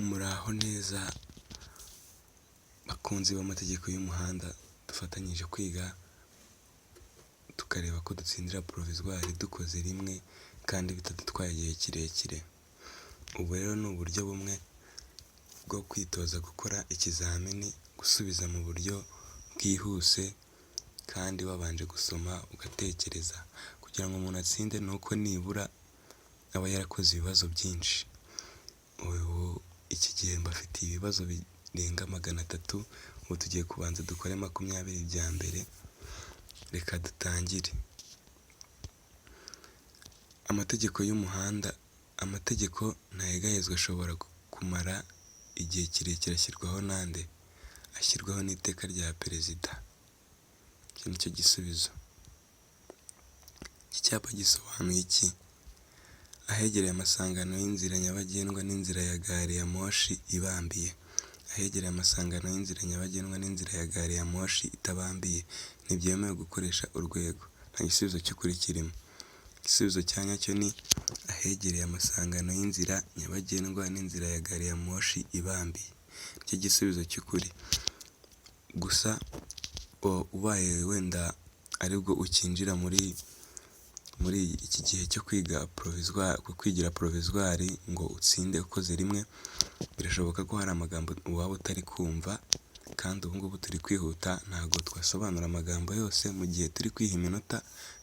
Muraho neza bakunzi b'amategeko y'umuhanda, dufatanyije kwiga tukareba ko dutsindira provisoire dukoze rimwe kandi bitadutwaye igihe kirekire. Ubu rero ni uburyo bumwe bwo kwitoza gukora ikizamini, gusubiza mu buryo bwihuse kandi wabanje gusoma ugatekereza. Kugira ngo umuntu atsinde ni uko nibura aba yarakoze ibibazo byinshi. Iki gihe mbafitiye ibibazo birenga 300, ubu tugiye kubanza dukore 20 bya mbere. Reka dutangire. Amategeko y'umuhanda. Amategeko ntayegayezwa, ashobora kumara igihe kirekire. Ashyirwaho nande? Ashyirwaho n'iteka rya perezida. Iki nicyo gisubizo. Iki cyapa gisobanuye iki? Ahegereye amasangano y'inzira nyabagendwa n'inzira ya gari ya moshi ibambiye. Ahegereye amasangano y'inzira nyabagendwa n'inzira ya gari ya moshi itabambiye, ntibyemewe gukoresha urwego. Nta gisubizo cy'ukuri kirimo. Igisubizo cya nyacyo ni ahegereye amasangano y'inzira nyabagendwa n'inzira ya gari ya moshi ibambiye. Nicyo gisubizo cy'ukuri. Gusa ubaye wenda aribwo ukinjira muri iki gihe cyo kwigira provisoire ngo utsinde ukoze rimwe, birashoboka ko hari amagambo waba utari kumva, kandi ubu ngubu turi kwihuta, ntabwo twasobanura amagambo yose mu gihe turi kwiha iminota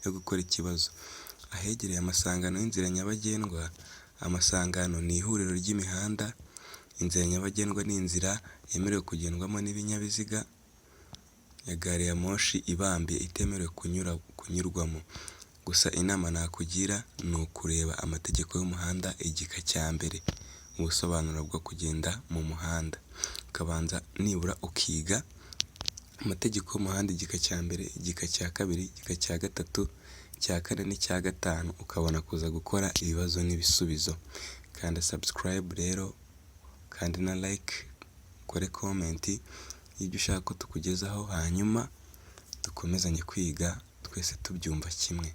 yo gukora ikibazo. Ahegereye amasangano y'inzira nyabagendwa. Amasangano ni ihuriro ry'imihanda. Inzira nyabagendwa ni inzira yemerewe kugendwamo n'ibinyabiziga. Ya gari ya moshi ibambiye itemerewe kunyurwamo. Gusa inama nakugira ni ukureba amategeko y'umuhanda igika cya mbere, ubusobanuro bwo kugenda mu muhanda. Ukabanza nibura ukiga amategeko y'umuhanda igika cya mbere, igika cya kabiri, igika cya gatatu, cya kane n'icya gatanu, ukabona kuza gukora ibibazo n'ibisubizo. Kanda subscribe rero, kandi na like, ukore comment y'ibyo ushaka ko tukugezaho, hanyuma dukomezanye kwiga twese tubyumva kimwe.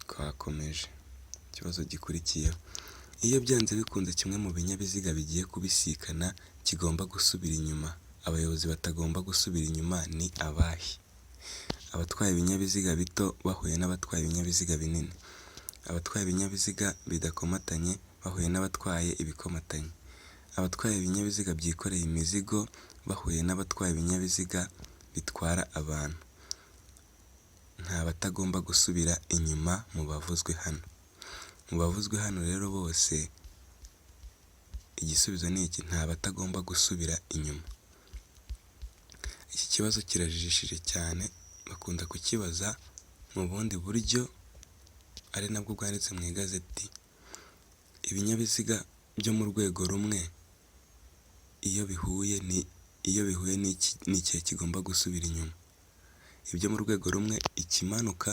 Twakomeje. Ikibazo gikurikiyeho. Iyo byanze bikunze kimwe mu binyabiziga bigiye kubisikana kigomba gusubira inyuma, abayobozi batagomba gusubira inyuma ni abahe? Abatwaye ibinyabiziga bito bahuye n'abatwaye ibinyabiziga binini. Abatwaye ibinyabiziga bidakomatanye bahuye n'abatwaye ibikomatanye. Abatwaye ibinyabiziga byikoreye imizigo bahuye n'abatwaye ibinyabiziga bitwara abantu. Nta batagomba gusubira inyuma mu bavuzwe hano. Mu bavuzwe hano rero bose igisubizo ni iki: nta batagomba gusubira inyuma. Iki kibazo kirajijishije cyane, bakunda kukibaza mu bundi buryo, ari nabwo bwanditse mu igazeti. Ibinyabiziga byo mu rwego rumwe iyo bihuye n'ikihe kigomba gusubira inyuma? Ibyo mu rwego rumwe, ikimanuka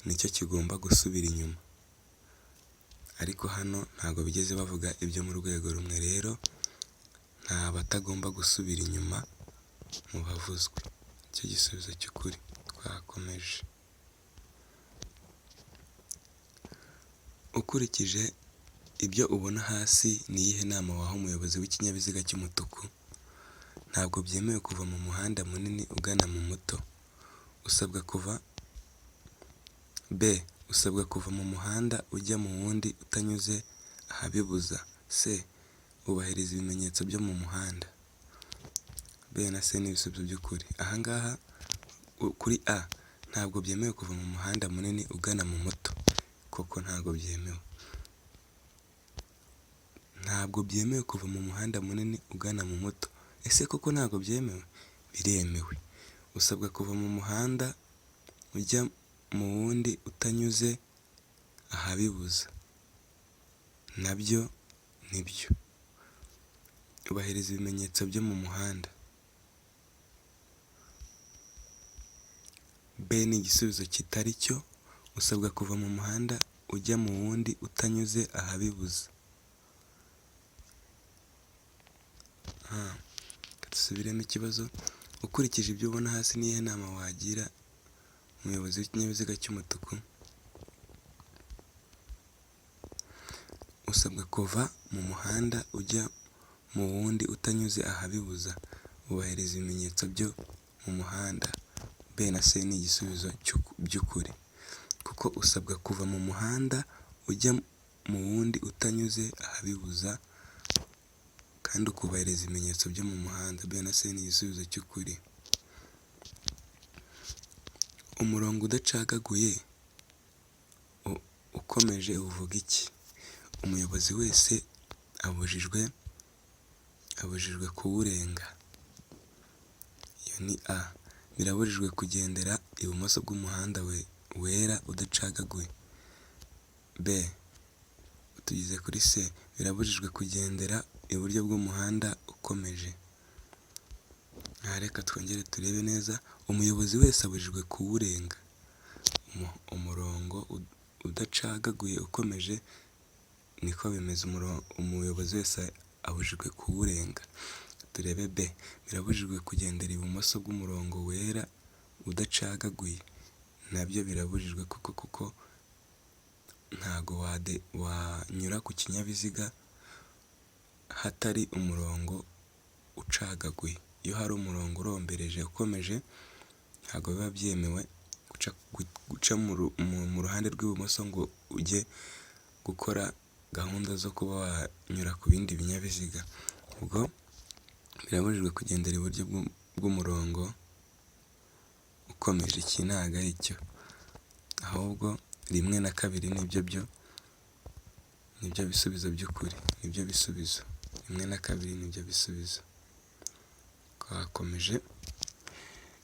nicyo kigomba gusubira inyuma, ariko hano ntabwo bigeze bavuga ibyo mu rwego rumwe. Rero nta batagomba gusubira inyuma mu bavuzwe. Icyo gisubizo cy'ukuri. Twakomeje. Ukurikije ibyo ubona hasi, ni iyihe nama waha umuyobozi w'ikinyabiziga cy'umutuku? Ntabwo byemewe kuva mu muhanda munini ugana mu muto. Usabwa kuva mu muhanda ujya mu wundi utanyuze ahabibuza. C. Ubahiriza ibimenyetso byo mu muhanda. B na C ni ibisubizo by'ukuri. Ahangaha kuri A, ntabwo byemewe kuva mu muhanda munini ugana mu muto. Koko ntabwo byemewe. Ntabwo byemewe kuva mu muhanda munini ugana mu muto. Ese koko ntabwo byemewe? Biremewe. Usabwa kuva mu muhanda ujya mu wundi utanyuze ahabibuza. Nabyo nibyo. Ubahiriza ibimenyetso byo mu muhanda. B ni igisubizo kitari cyo. Usabwa kuva mu muhanda ujya mu wundi utanyuze ahabibuza. Dusubiremo ikibazo. Ukurikije ibyo ubona hasi, ni iyihe nama wagira umuyobozi w'ikinyabiziga cy'umutuku? usabwa kuva mu muhanda ujya mu wundi utanyuze ahabibuza, wubahiriza ibimenyetso byo mu muhanda. B na C ni igisubizo by'ukuri, kuko usabwa kuva mu muhanda ujya mu wundi utanyuze ahabibuza kandi ukubahiriza ibimenyetso byo mu muhanda. B na C ni igisubizo cy'ukuri. Umurongo udacagaguye ukomeje uvuga iki? Umuyobozi wese abujijwe kuwurenga. Iyo ni A. Birabujijwe kugendera ibumoso bw'umuhanda wera udacagaguye. B. Tugeze kuri C. Birabujijwe kugendera iburyo bw'umuhanda ukomeje. Aha reka twongere turebe neza. Umuyobozi wese abujijwe kuwurenga. Umurongo udacagaguye ukomeje niko bimeze. Umuyobozi wese abujijwe kuwurenga. Turebe B. Birabujijwe kugendera ibumoso bw'umurongo wera udacagaguye. Nabyo birabujijwe kuko ntago wanyura ku kinyabiziga hatari umurongo ucagaguye. Iyo hari umurongo urombereje ukomeje ntago biba byemewe guca mu ruhande rw'ibumoso ngo ujye gukora gahunda zo kuba wanyura ku bindi binyabiziga. Ubwo birabujijwe kugendera iburyo bw'umurongo ukomeje. Iki ntago ari cyo, ahubwo 1 na 2 nibyo bisubizo by'ukuri, nibyo bisubizo. 1 na 2 nibyo bisubizo. Twakomeje.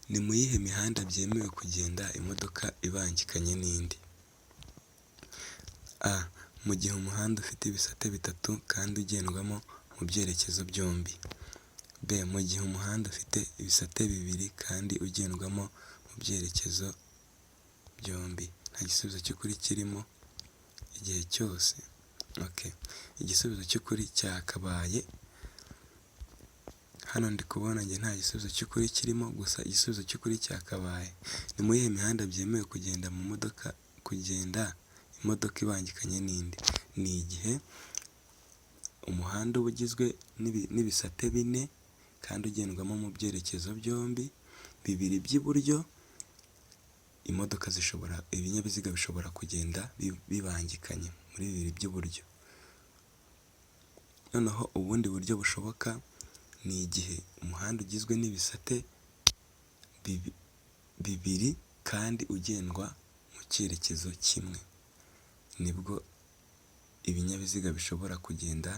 Ni mu yihe mihanda byemewe kugenda imodoka ibangikanye n'indi? A. Mu gihe umuhanda ufite ibisate bitatu kandi ugendwamo mu byerekezo byombi. B. Mu gihe umuhanda ufite ibisate bibiri kandi ugendwamo mu byerekezo byombi. Nta gisubizo cy'ukuri kirimo igihe cyose. Okay. Igisubizo cy'ukuri cyakabaye, hano ndi kubona njye nta gisubizo cy'ukuri kirimo, gusa igisubizo cy'ukuri cyakabaye. Ni mu yihe mihanda byemewe kugenda imodoka ibangikanye n'indi? Ni igihe umuhanda uba ugizwe n'ibisate 4 kandi ugendwamo mu byerekezo byombi, 2 by'iburyo, ibinyabiziga bishobora kugenda bibangikanye muri 2 by'iburyo. Noneho ubundi buryo bushoboka ni igihe umuhanda ugizwe n'ibisate 2 kandi ugendwa mu cyerekezo kimwe, nibwo ibinyabiziga bishobora kugenda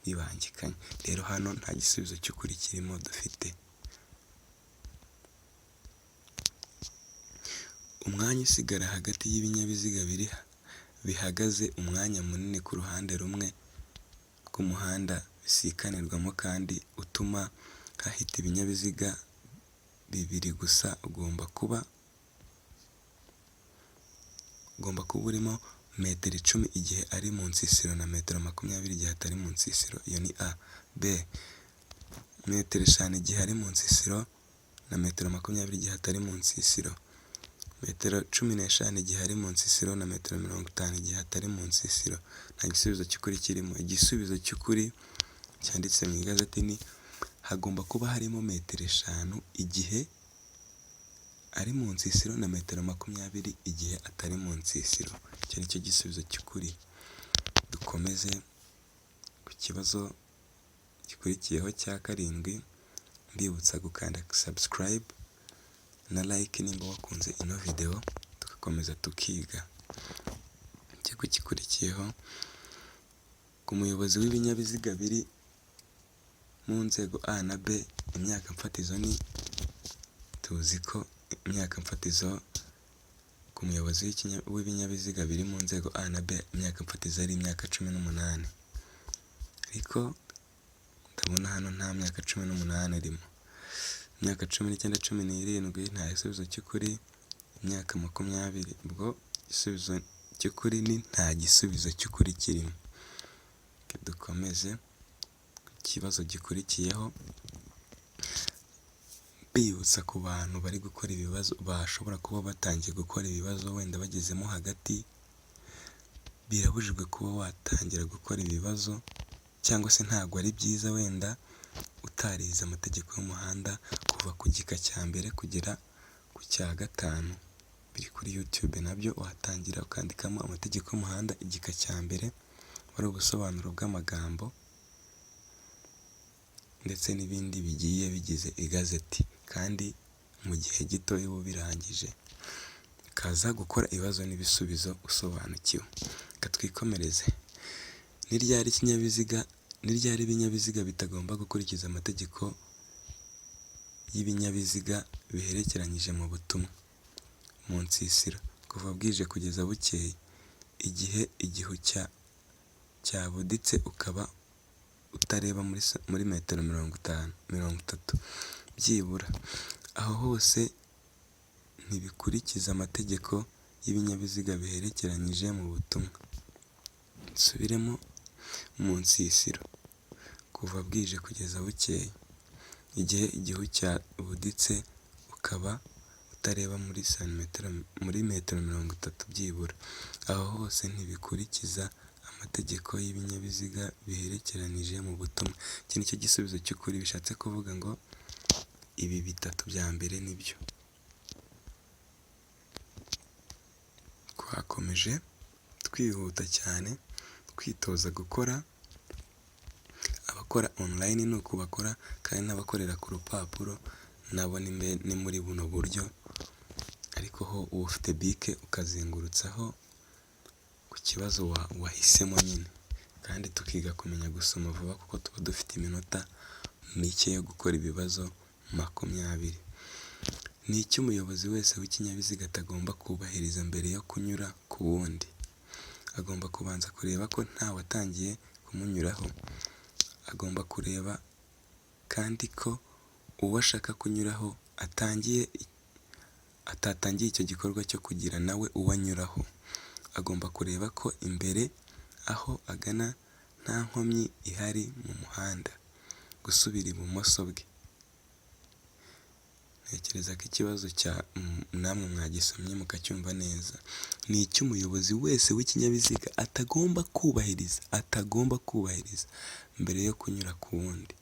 bibangikanye. Rero hano nta gisubizo cy'ukuri kirimo dufite. Umwanya usigara hagati y'ibinyabiziga bihagaze umwanya munini ku ruhande rumwe rw'umuhanda bisikanirwamo kandi utuma hahita ibinyabiziga 2 gusa ugomba kuba urimo metero 10 igihe ari mu nsisiro na metero 20 igihe atari mu nsisiro. Iyo ni A. B. Metero 5 igihe ari mu nsisiro na metero 20 igihe atari mu nsisiro. Metero 15 igihe ari mu nsisiro na metero 50 igihe atari mu nsisiro. Nta gisubizo cy'ukuri kirimo. Igisubizo cy'ukuri cyanditse mu igazeti ni hagomba kuba harimo metero 5 igihe ari mu nsisiro na metero 20 igihe atari mu nsisiro. Icyo nicyo gisubizo cy'ukuri. Dukomeze ku kibazo gikurikiyeho cya 7. Mbibutsa gukanda subscribe na like nimba wakunze ino video, tugakomeza tukiga. Ikigo gikurikiyeho, ku muyobozi w'ibinyabiziga biri mu nzego A na B, imyaka mfatizo ni, tuzi ko imyaka mfatizo ku muyobozi w'ibinyabiziga biri mu nzego A na B, imyaka mfatizo ari imyaka 18. Ariko ndabona hano nta myaka 18 irimo. Imyaka 19, 17 nta gisubizo cy'ukuri. Imyaka 20, ubwo igisubizo cy'ukuri ni nta gisubizo cy'ukuri kirimo. Dukomeze ku kibazo gikurikiyeho. Bibutsa ku bantu bari gukora ibibazo, bashobora kuba batangiye gukora ibibazo wenda bagezemo hagati, birabujijwe kuba watangira gukora ibibazo cyangwa se ntabwo ari byiza wenda utarize amategeko y'umuhanda kuva ku gika cya mbere kugera ku cya gatanu, biri kuri YouTube nabyo watangira ukandikamo amategeko y'umuhanda igika cya mbere, wari ubusobanuro bw'amagambo ndetse n'ibindi bigiye bigize igazeti, kandi mu gihe gito uba ubirangije ukaza gukora ibibazo n'ibisubizo usobanukiwe. Reka twikomereze. Ni ryari ibinyabiziga bitagomba gukurikiza amategeko y'ibinyabiziga biherekeranyije mu butumwa? Mu nsisiro, kuva bwije kugeza bukeye, igihe igihu cyabuditse ukaba utareba muri metero 30 byibura, aho hose ntibikurikiza amategeko y'ibinyabiziga biherekeranyije mu butumwa. Nsubiremo: mu nsisiro, kuva bwije kugeza bukeye, igihe igihu cyabuditse ukaba utareba muri metero 30 byibura, aho hose ntibikurikiza amategeko y'ibinyabiziga biherekeranije mu butumwa. Iki ni cyo gisubizo cy'ukuri, bishatse kuvuga ngo ibi bitatu bya mbere nibyo. Twakomeje twihuta cyane twitoza gukora. Abakora online ni uku bakora, kandi n'abakorera ku rupapuro nabo ni muri buno buryo, ariko ho uba ufite bike ukazengurutsaho ku kibazo wahisemo nyine, kandi tukiga kumenya gusoma vuba kuko tuba dufite iminota mike yo gukora ibibazo 20. Ni iki umuyobozi wese w'ikinyabiziga atagomba kubahiriza mbere yo kunyura ku wundi? Agomba kubanza kureba ko nta watangiye kumunyuraho. Agomba kureba kandi ko uwo ashaka kunyuraho atatangiye icyo gikorwa cyo kugira nawe uwo anyuraho. Agomba kureba ko imbere aho agana nta nkomyi ihari mu muhanda. Gusubira ibumoso bwe. Ntekereza ko ikibazo namwe mwagisomye mukacyumva neza. Ni iki umuyobozi wese w'ikinyabiziga atagomba kubahiriza mbere yo kunyura ku wundi?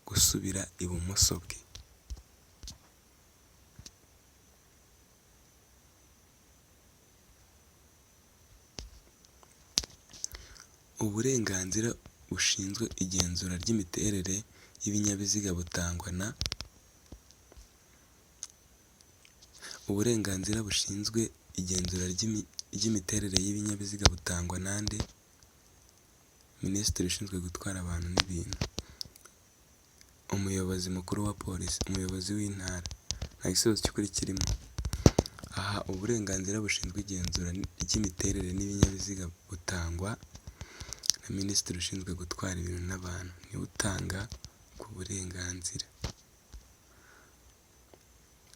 Gusubira ibumoso bwe. Uburenganzira bushinzwe igenzura ry'imiterere y'ibinyabiziga butangwa na Uburenganzira bushinzwe igenzura ry'imiterere y'ibinyabiziga butangwa nande? Minisitiri ushinzwe gutwara abantu n'ibintu. Umuyobozi mukuru wa polisi, umuyobozi w'intara. Nta gisubizo cy'ukuri kirimo. Aha uburenganzira bushinzwe igenzura ry'imiterere n'ibinyabiziga butangwa na Minisitiri ushinzwe gutwara ibintu n'abantu, niwe utanga ku burenganzira.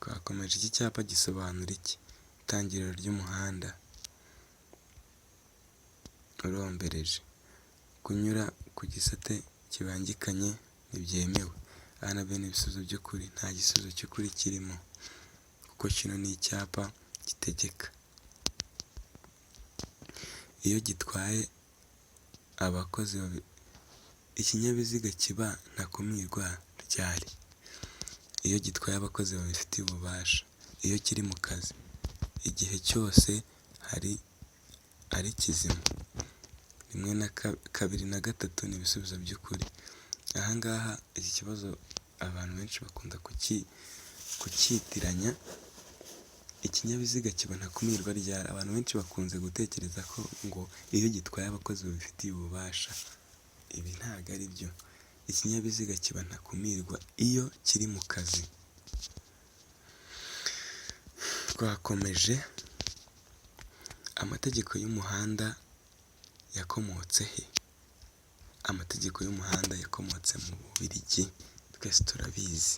Twakomeje. Iki cyapa gisobanura iki? Itangiriro ry'umuhanda urombereje. Kunyura ku gisate kibangikanye ntibyemewe. Aha nabyo ni ibisubizo by'ukuri, nta gisubizo cy'ukuri kirimo kuko kino ni icyapa gitegeka. Iyo gitwaye abakozi ikinyabiziga kiba ntakumirwa ryari? Iyo gitwaye abakozi babifitiye ububasha, iyo kiri mu kazi, igihe cyose ari kizima. 1, 2 na 3 ni ibisubizo by'ukuri. Aha ngaha iki kibazo abantu benshi bakunda kucyitiranya. Ikinyabiziga kiba ntakumirwa ryari? Abantu benshi bakunze gutekereza ko ngo iyo gitwaye abakozi babifitiye ububasha. Ibi ntabwo ari byo. Ikinyabiziga kiba ntakumirwa iyo kiri mu kazi. Twakomeje. Amategeko y'umuhanda yakomotse he? Amategeko y'umuhanda yakomotse mu Bubiligi, twese turabizi.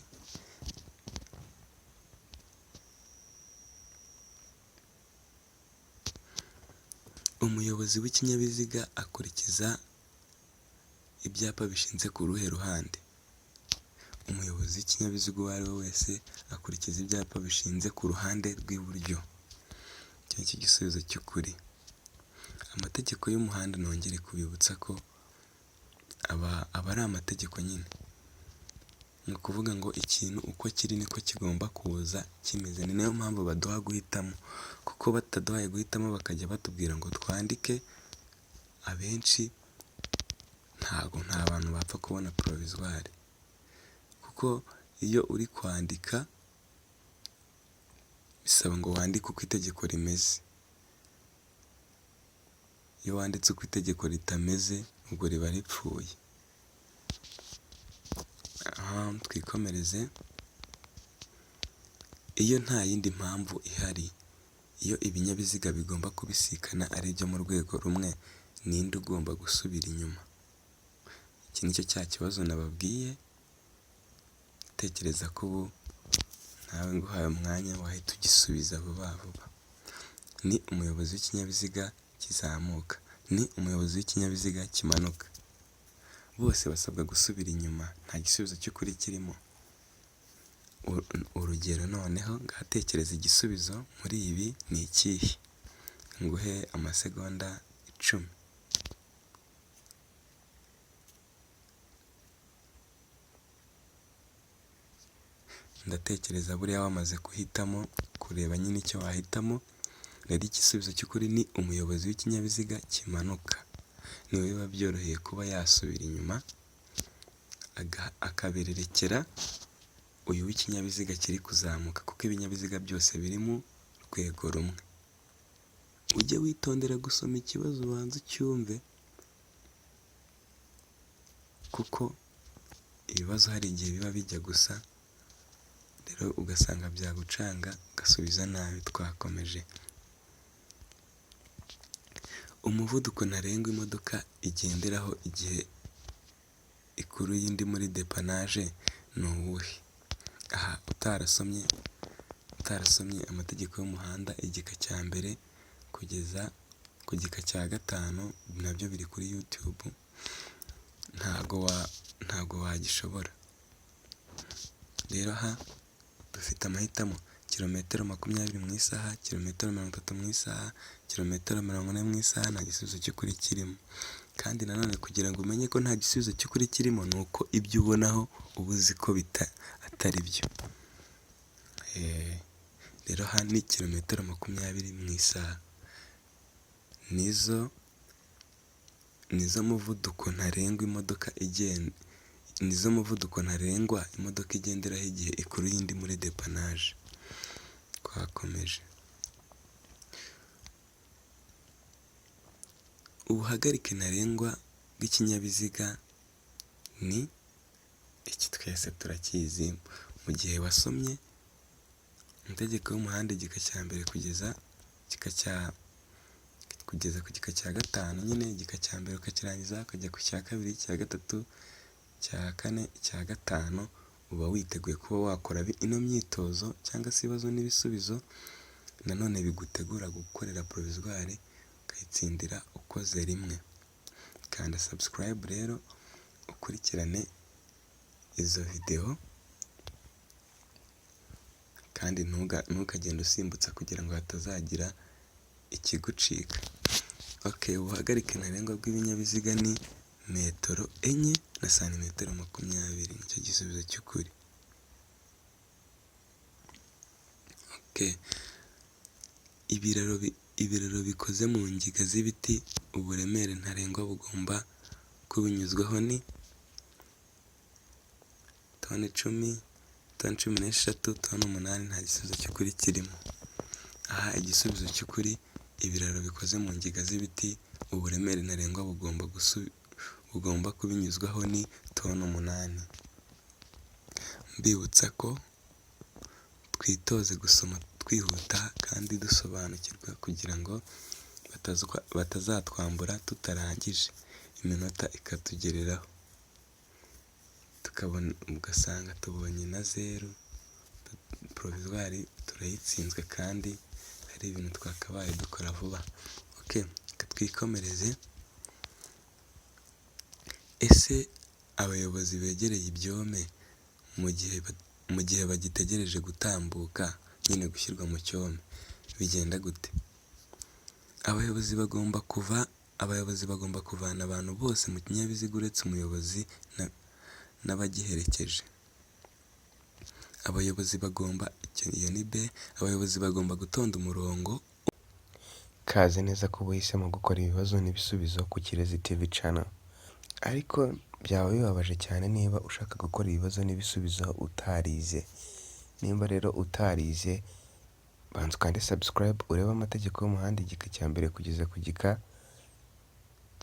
Umuyobozi w'ikinyabiziga akurikiza ibyapa bishinze ku ruhe ruhande? Umuyobozi w'ikinyabiziga uwo ari we wese akurikiza ibyapa bishinze ku ruhande rw'iburyo. Iki ni cyo gisubizo cy'ukuri. Amategeko y'umuhanda nongere kubibutsa ko aba ari amategeko nyine. Ni ukuvuga ngo ikintu uko kiri niko kigomba kuza kimeze. Ni nayo mpamvu baduha guhitamo, kuko bataduhaye guhitamo bakajya batubwira ngo twandike, abenshi nta bantu bapfa kubona provisoire, kuko iyo uri kwandika bisaba ngo wandike uko itegeko rimeze. Iyo wanditse uko itegeko ritameze ubwo riba ripfuye. Twikomereze. Iyo nta yindi mpamvu ihari, iyo ibinyabiziga bigomba kubisikana ari byo mu rwego rumwe, ninde ugomba gusubira inyuma? Iki ni cyo cya kibazo nababwiye, tekereza ko ubu nawe nguhaye umwanya wahita ugisubiza vuba vuba. Ni umuyobozi w'ikinyabiziga kizamuka, ni umuyobozi w'ikinyabiziga kimanuka. Bose basabwa gusubira inyuma, nta gisubizo cy'ukuri kirimo. Urugero noneho ngatekereza igisubizo muri ibi ni ikihe? Nguhe amasegonda 10. Ndatekereza buriya wamaze guhitamo, kureba nyine icyo wahitamo. Rero igisubizo cy'ukuri ni umuyobozi w'ikinyabiziga kimanuka. Niwe biba byoroheye kuba yasubira inyuma, akabererekera uyu w'ikinyabiziga kiri kuzamuka, kuko ibinyabiziga byose biri mu rwego rumwe. Ujye witondera gusoma ikibazo ubanza ucyumve, kuko ibibazo hari igihe biba bijya gusa, rero ugasanga byagucanga ugasubiza nabi. Twakomeje. Umuvuduko ntarengwa imodoka igenderaho igihe ikuruye indi muri depanage ni uwuhe? Aha utarasomye amategeko y'umuhanda igika cya mbere kugeza ku gika cya 5, nabyo biri kuri YouTube, ntago wagishobora. Rero aha dufite amahitamo: kilometero 20 mu isaha, kilometero 30 mu isaha, kilometero 40 mu isaha. Nta gisubizo cy'ukuri kirimo. Kandi nanone kugira ngo umenye ko nta gisubizo cy'ukuri kirimo, ni uko ibyo ubonaho uba uzi ko atari byo. Rero aha ni kilometero 20 mu isaha. Nizo muvuduko ntarengwa imodoka igenderaho igihe ikuruye indi muri depanage. Twakomeje. Ubuhagarike ntarengwa bw'ikinyabiziga ni iki? Twese turakizi. Mu gihe wasomye amategeko y'umuhanda igika cya mbere kugeza ku gika cya 5, nyine igika cya mbere ukakirangiza ukajya ku cya 2, cya 3, cya 4, cya 5, uba witeguye kuba wakora ino myitozo cyangwa se ibibazo n'ibisubizo. Nanone bigutegura gukorera provisoire ukayitsindira ukoze rimwe. Kanda subscribe rero ukurikirane izo video, kandi ntukagende usimbutsa kugira ngo hatazagira ikigucika. Ubuhagarike ntarengwa bw'ibinyabiziga ni metero 4 na santimetero 20. Nicyo gisubizo cy'ukuri. Ibiraro bikoze mu ngiga z'ibiti, uburemere ntarengwa bugomba kubinyuzwaho ni toni 10, toni 16, toni 8. Nta gisubizo cy'ukuri kirimo. Aha igisubizo cy'ukuri, ibiraro bikoze mu ngiga z'ibiti, uburemere ntarengwa bugomba kubinyuzwaho ni toni 8. Mbibutsa ko twitoze gusoma twihuta kandi dusobanukirwa, kugira ngo batazatwambura tutarangije, iminota ikatugereraho, ugasanga tubonye na 0, provisoire turayitsinzwe kandi hari ibintu twakabaye dukora vuba. Twikomereze. Ese abayobozi begereye ibyome mu gihe bagitegereje gutambuka, nyine gushyirwa mu cyome, bigenda gute? abayobozi bagomba kuvana abantu bose mu kinyabiziga uretse umuyobozi n'abagiherekeje. Iyo ni B. Abayobozi bagomba gutonda umurongo. Kaze neza ko uhisemo gukora ibibazo n'ibisubizo ku Kirezi TV channel. Ariko byaba bibabaje cyane niba ushaka gukora ibibazo n'ibisubizo utarize. Nimba rero utarize, banza ukande subscribe urebe amategeko y'umuhanda igika cya mbere kugeza ku gika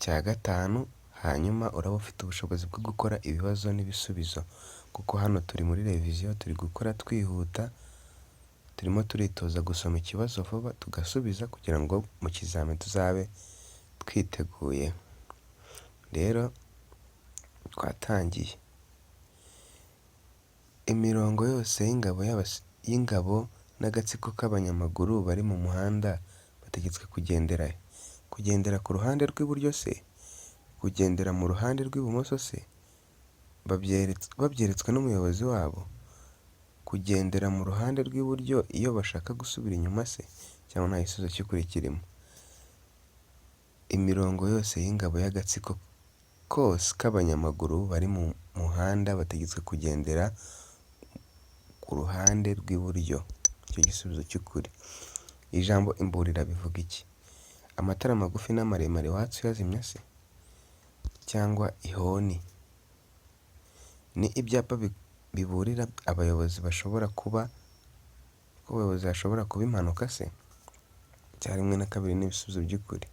cya 5, hanyuma uraba ufite ubushobozi bwo gukora ibibazo n'ibisubizo, kuko hano turi muri revision, turi gukora twihuta, turimo turitoza gusoma ikibazo vuba tugasubiza kugira ngo mu kizami tuzabe twiteguye. Rero twatangiye. Imirongo yose y'ingabo n'agatsiko k'abanyamaguru bari mu muhanda bategetswe kugendera ku ruhande rw'iburyo se, kugendera mu ruhande rw'ibumoso se, babyeretswe n'umuyobozi wabo, kugendera mu ruhande rw'iburyo iyo bashaka gusubira inyuma se, cyangwa nta gisubizo cy'ukuri kirimo. Imirongo yose y'ingabo y'agatsiko kose k'abanyamaguru bari mu muhanda bategetswe kugendera ku ruhande rw'iburyo. Icyo gisubizo cy'ukuri. Ijambo imburira bivuga iki? Amatara magufi n'amaremare watse uyazimya se, cyangwa ihoni? Ni ibyapa biburira abayobozi bashobora kuba impanuka se, cya 1 na 2 n'ibisubizo by'ukuri.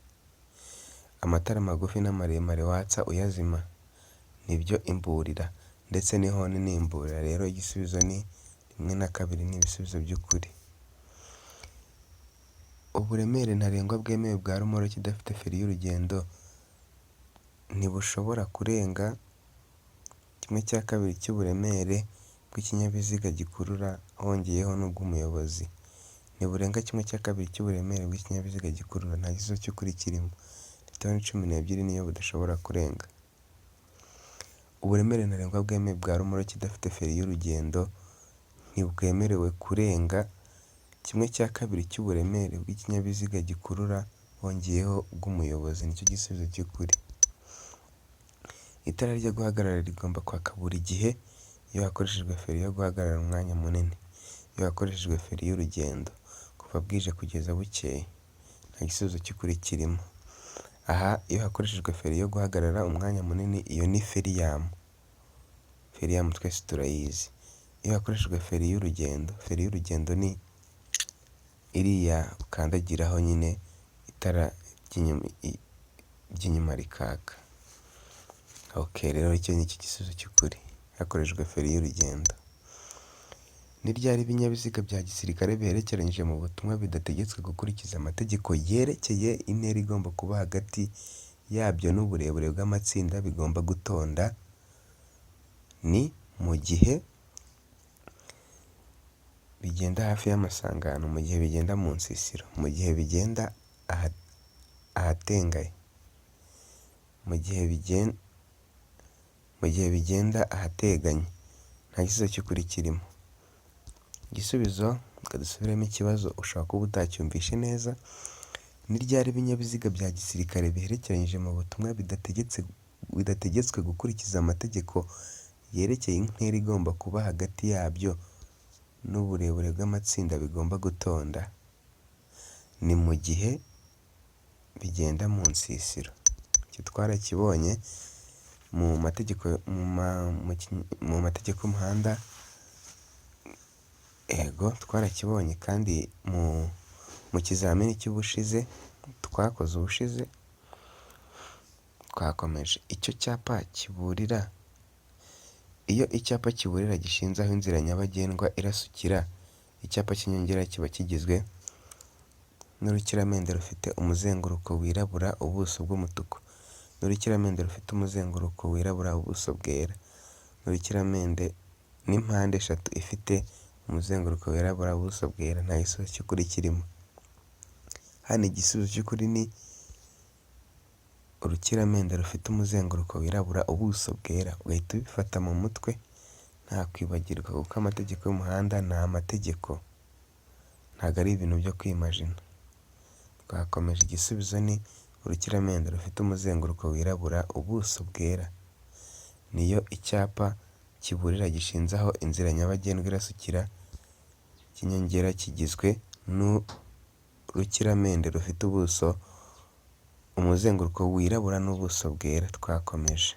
Amatara magufi n'amaremare watsa uyazima, nibyo imburira, ndetse n'ihoni ni imburira. Rero igisubizo ni 1 na 2 n'ibisubizo by'ukuri. Uburemere ntarengwa bwemewe bwa rumoroki idafite feri y'urugendo ntibushobora kurenga 1/2 cy'uburemere bw'ikinyabiziga gikurura hongeyeho n'ubw'umuyobozi. Ntiburenga 1/2 cy'uburemere bw'ikinyabiziga gikurura. Nta gisubizo cy'ukuri kirimo. Toni 12 niyo budashobora kurenga. Uburemere ntarengwa bwemewe bwa rumoroki idafite feri y'urugendo ntibwemerewe kurenga 1/2 cy'uburemere bw'ikinyabiziga gikurura hongeyeho ubw'umuyobozi. Nicyo gisubizo cy'ukuri. Itara ryo guhagarara rigomba kwaka buri gihe iyo hakoreshejwe feri yo guhagarara umwanya munini. Iyo hakoreshejwe feri y'urugendo kuva bwije kugeza bukeye. Nta gisubizo cy'ukuri kirimo. Aha iyo hakoreshejwe feri yo guhagarara umwanya munini, iyo ni feriyamu. Feriyamu twese turayizi. Iyo hakoreshejwe feri y'urugendo ni iriya ukandagiraho nyine itara ry'inyuma rikaka. Okay, rero icyo ni igisubizo cy'ukuri. Hakoreshejwe feri y'urugendo. Ni ryari ibinyabiziga bya gisirikare biherekeranyije mu butumwa bidategetswe gukurikiza amategeko yerekeye intera igomba kuba hagati yabyo n'uburebure bw'amatsinda bigomba gutonda? Ni mu gihe bigenda hafi y'amasangano, mu gihe bigenda mu nsisiro, mu gihe bigenda ahatengaye, mu gihe bigenda ahateganye. Nta gisubizo cy'ukuri kirimo. Igisubizo, dusubiremo ikibazo ushobora kuba utacyumvishe neza. Ni ryari ibinyabiziga bya gisirikare biherekeranyije mu butumwa bidategetswe gukurikiza amategeko yerekeye intera igomba kuba hagati yabyo n'uburebure bw'amatsinda bigomba gutonda? Ni mu gihe bigenda mu nsisiro. Icyo twarakibonye mu mategeko y'umuhanda. Ego twarakibonye kandi mu kizamini cy'ubushize twakoze ubushize twakomeje. Icyo cyapa kiburira, iyo icyapa kiburira gishinze aho inzira nyabagendwa irasukira, icyapa cy'inyongera kiba kigizwe n'urukiramende rufite umuzenguruko wirabura, ubuso bw'umutuku, n'urukiramende rufite umuzenguruko wirabura, ubuso bwera, n'urukiramende n'impande eshatu ifite umuzenguruko wirabura, ubuso bwera. Nta gisubizo cy'ukuri kirimo. Hano igisubizo cy'ukuri ni urukiramende rufite umuzenguruko wirabura, ubuso bwera. Ugahita ubifata mu mutwe nta kwibagirwa, kuko amategeko y'umuhanda ni amategeko, ntabwo ari ibintu byo kwimajina. Twakomeje. Igisubizo ni urukiramende rufite umuzenguruko wirabura, ubuso bwera. Niyo icyapa kiburira gishinze aho inzira nyabagendwa irasukira cy'inyongera kigizwe n'urukiramende rufite ubuso, umuzenguruko wirabura n'ubuso bwera. Twakomeje.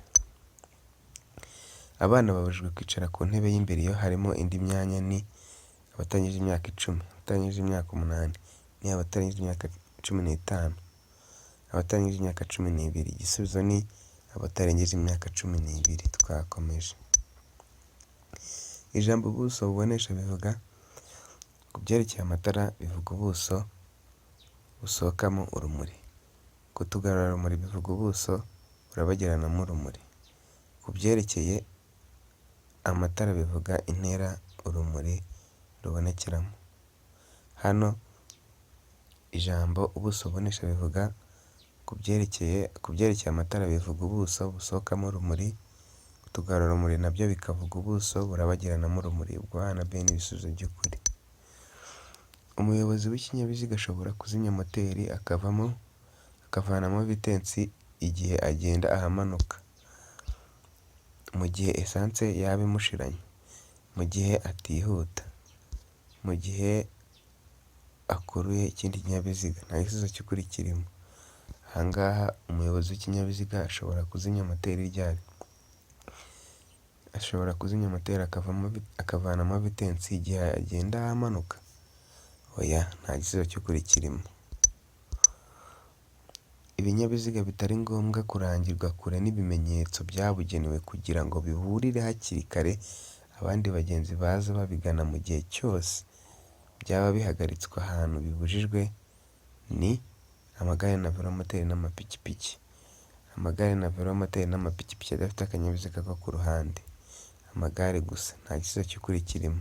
Abana babujijwe kwicara ku ntebe y'imbere iyo harimo indi myanya ni abatanyije imyaka 10, abatanyije imyaka 8, ni abatanyije imyaka 15, abatanyije imyaka 12. Igisubizo ni abatarengeje imyaka 12. Twakomeje. Ijambo ubuso bubonesha bivuga ku byerekeye amatara, bivuga ubuso busohokamo urumuri. Ku tugarurarumuri bivuga ubuso burabagiranamo urumuri. Ku byerekeye amatara bivuga intera urumuri rubonekeramo. Hano ijambo ubuso bubonesha bivuga ku byerekeye amatara bivuga ubuso busohokamo urumuri. Utugarurarumuri nabyo bikavuga ubuso burabagiranamo urumuri. Ubwo A na B ni ibisubizo by'ukuri. Umuyobozi w'ikinyabiziga ashobora kuzimya moteri akavanamo vitensi igihe agenda ahamanuka, mu gihe esanse yaba imushiranye, mu gihe atihuta, mu gihe akuruye ikindi kinyabiziga. Nta gisubizo cy'ukuri kirimo. Aha ngaha umuyobozi w'ikinyabiziga ashobora kuzimya moteri ryari? Ashobora kuzimya moteri akavanamo vitensi igihe agenda ahamanuka? Oya, nta gisubizo cy'ukuri kirimo. Ibinyabiziga bitari ngombwa kurangirwa kure n'ibimenyetso byabugenewe kugira ngo biburire hakiri kare abandi bagenzi baza babigana mu gihe cyose byaba bihagaritswe ahantu bibujijwe ni amagare na velomoteri n'amapikipiki. Amagare na velomoteri n'amapikipiki adafite akanyabiziga ko ku ruhande. Amagare gusa. Nta gisubizo cy'ukuri kirimo.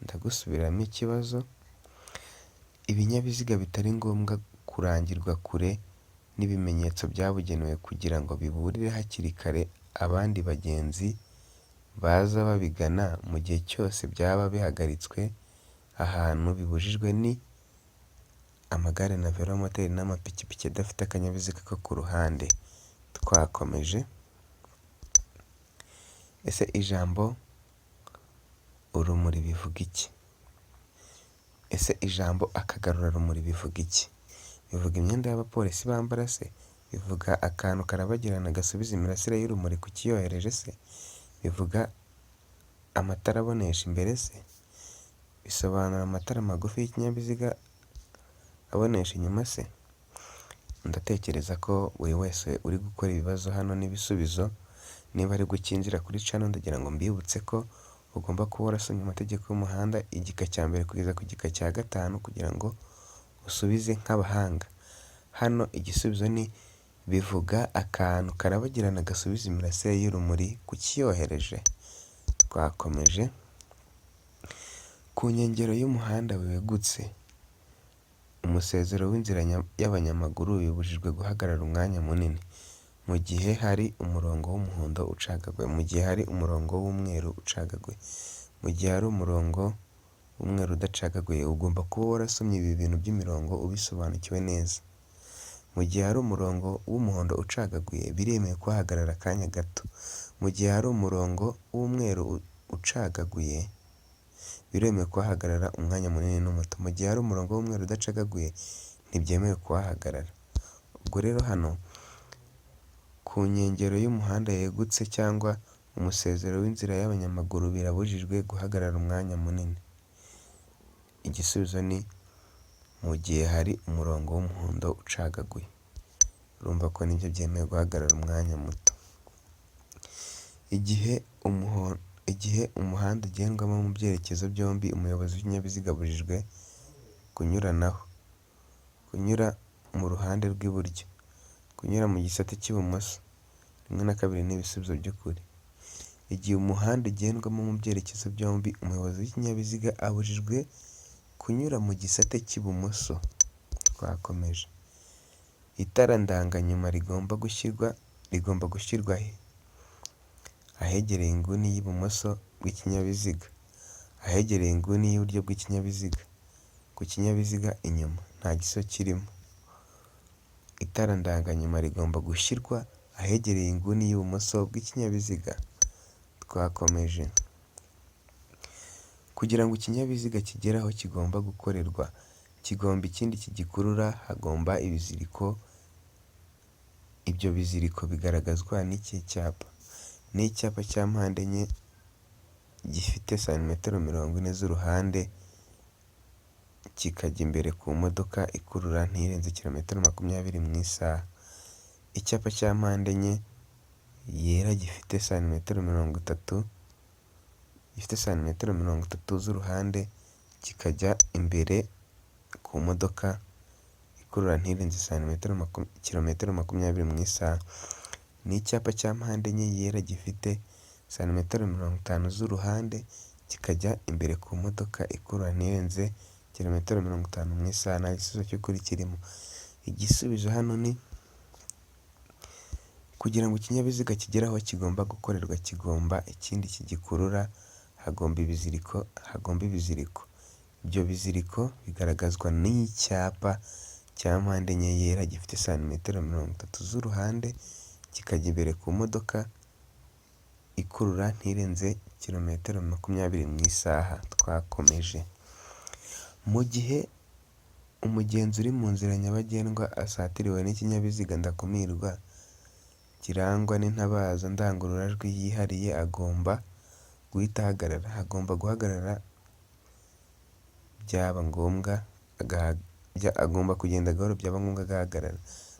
Ndagusubiramo ikibazo. Ibinyabiziga bitari ngombwa kurangirwa kure n'ibimenyetso byabugenewe kugira ngo biburire hakiri kare abandi bagenzi baza babigana mu gihe cyose byaba bihagaritswe ahantu bibujijwe ni amagare na velomoteri n'amapikipiki adafite akanyabiziga ko ku ruhande. Twakomeje. Ese ijambo urumuri bivuga iki? Ese ijambo akagarurarumuri bivuga iki? Bivuga imyenda y'abapolisi bambara se? Bivuga akantu karabagirana gasubiza imirasire y'urumuri ku kiyohereje se? Bivuga amatara abonesha imbere se? Bisobanura amatara magufi y'ikinyabiziga abonesha inyuma se? Ndatekereza ko buri wese uri gukora ibibazo hano n'ibisubizo, niba ari gukinjira kuri channel, ndagira ngo mbibutse ko ugomba kuba warasomye amategeko y'umuhanda igika cya mbere kugeza ku gika cya 5 kugira ngo usubize nk'abahanga. Hano igisubizo ni bivuga akantu karabagirana gasubiza imirasire y'urumuri ku kiyohereje. Twakomeje. Ku nkengero y'umuhanda wegutse, umusezero w'inzira y'abanyamaguru bibujijwe guhagarara umwanya munini mu gihe hari umurongo w'umuhondo ucagaguye, mu gihe hari umurongo w'umweru ucagaguye, mu gihe hari umurongo w'umweru udacagaguye. Ugomba kuba warasomye ibi bintu by'imirongo ubisobanukiwe neza. Mu gihe hari umurongo w'umuhondo ucagaguye biremewe kuhagarara akanya gato. Mu gihe hari umurongo w'umweru ucagaguye biremewe kuhagarara umwanya munini n'umuto. Mu gihe hari umurongo w'umweru udacagaguye ntibyemewe kuhagarara. Ubwo rero hano ku nkengero y'umuhanda yegutse cyangwa umusezero w'inzira y'abanyamaguru birabujijwe guhagarara umwanya munini. Igisubizo ni mu gihe hari umurongo w'umuhondo ucagaguye. Urumva ko nibyo byemewe guhagarara umwanya muto. Igihe umuhanda ugendwamo mu byerekezo byombi, umuyobozi w'ikinyabiziga abujijwe kunyuranaho, kunyura mu ruhande rw'iburyo, kunyura mu gisate cy'ibumoso. 1 na 2 ni ibisubizo by'ukuri. Igihe umuhanda ugendwamo mu byerekezo byombi, umuyobozi w'ikinyabiziga abujijwe kunyura mu gisate cy'ibumoso. Twakomeje. Itara ndanganyuma rigomba gushyirwa he? Ahegereye inguni y'ibumoso bw'ikinyabiziga, ahegereye inguni y'iburyo bw'ikinyabiziga, ku kinyabiziga inyuma. Nta gisubizo kirimo. itara ndanganyuma rigomba gushyirwa ahegereye inguni y'ibumoso bw'ikinyabiziga. Twakomeje. Kugira ngo ikinyabiziga kigere aho kigomba gukorerwa, kigomba ikindi kigikurura, hagomba ibiziriko. Ibyo biziriko bigaragazwa n'iki cyapa? Ni icyapa cya mpande enye gifite santimetero 40 z'uruhande, kikajya imbere ku modoka ikurura ntirenze kilometero 20 mu isaha. Icyapa cya mpande enye yera gifite santimetero 30, gifite santimetero 30 z'uruhande, kikajya imbere ku modoka ikurura ntirenze kilometero 20 mu isaha. Ni icyapa cya mpande enye yera gifite santimetero 50 z'uruhande, kikajya imbere ku modoka ikurura ntirenze kilometero 50 mu isaha. Nta gisubizo cy'ukuri kirimo. Igisubizo hano ni kugira ngo ikinyabiziga kigere aho kigomba gukorerwa, kigomba ikindi kigikurura, hagomba ibiziriko. Ibyo biziriko bigaragazwa n'icyapa cya mpande enye yera gifite santimetero 30 z'uruhande, kikajya imbere ku modoka ikurura ntirenze kilometero 20 mu isaha. Twakomeje. Mu gihe umugenzi uri mu nzira nyabagendwa asatiriwe n'ikinyabiziga ndakumirwa kirangwa n'intabaza ndangururamajwi yihariye, agomba guhita ahagarara. Agomba guhagarara, byaba ngombwa agomba kugenda gahoro, byaba ngombwa agahagarara.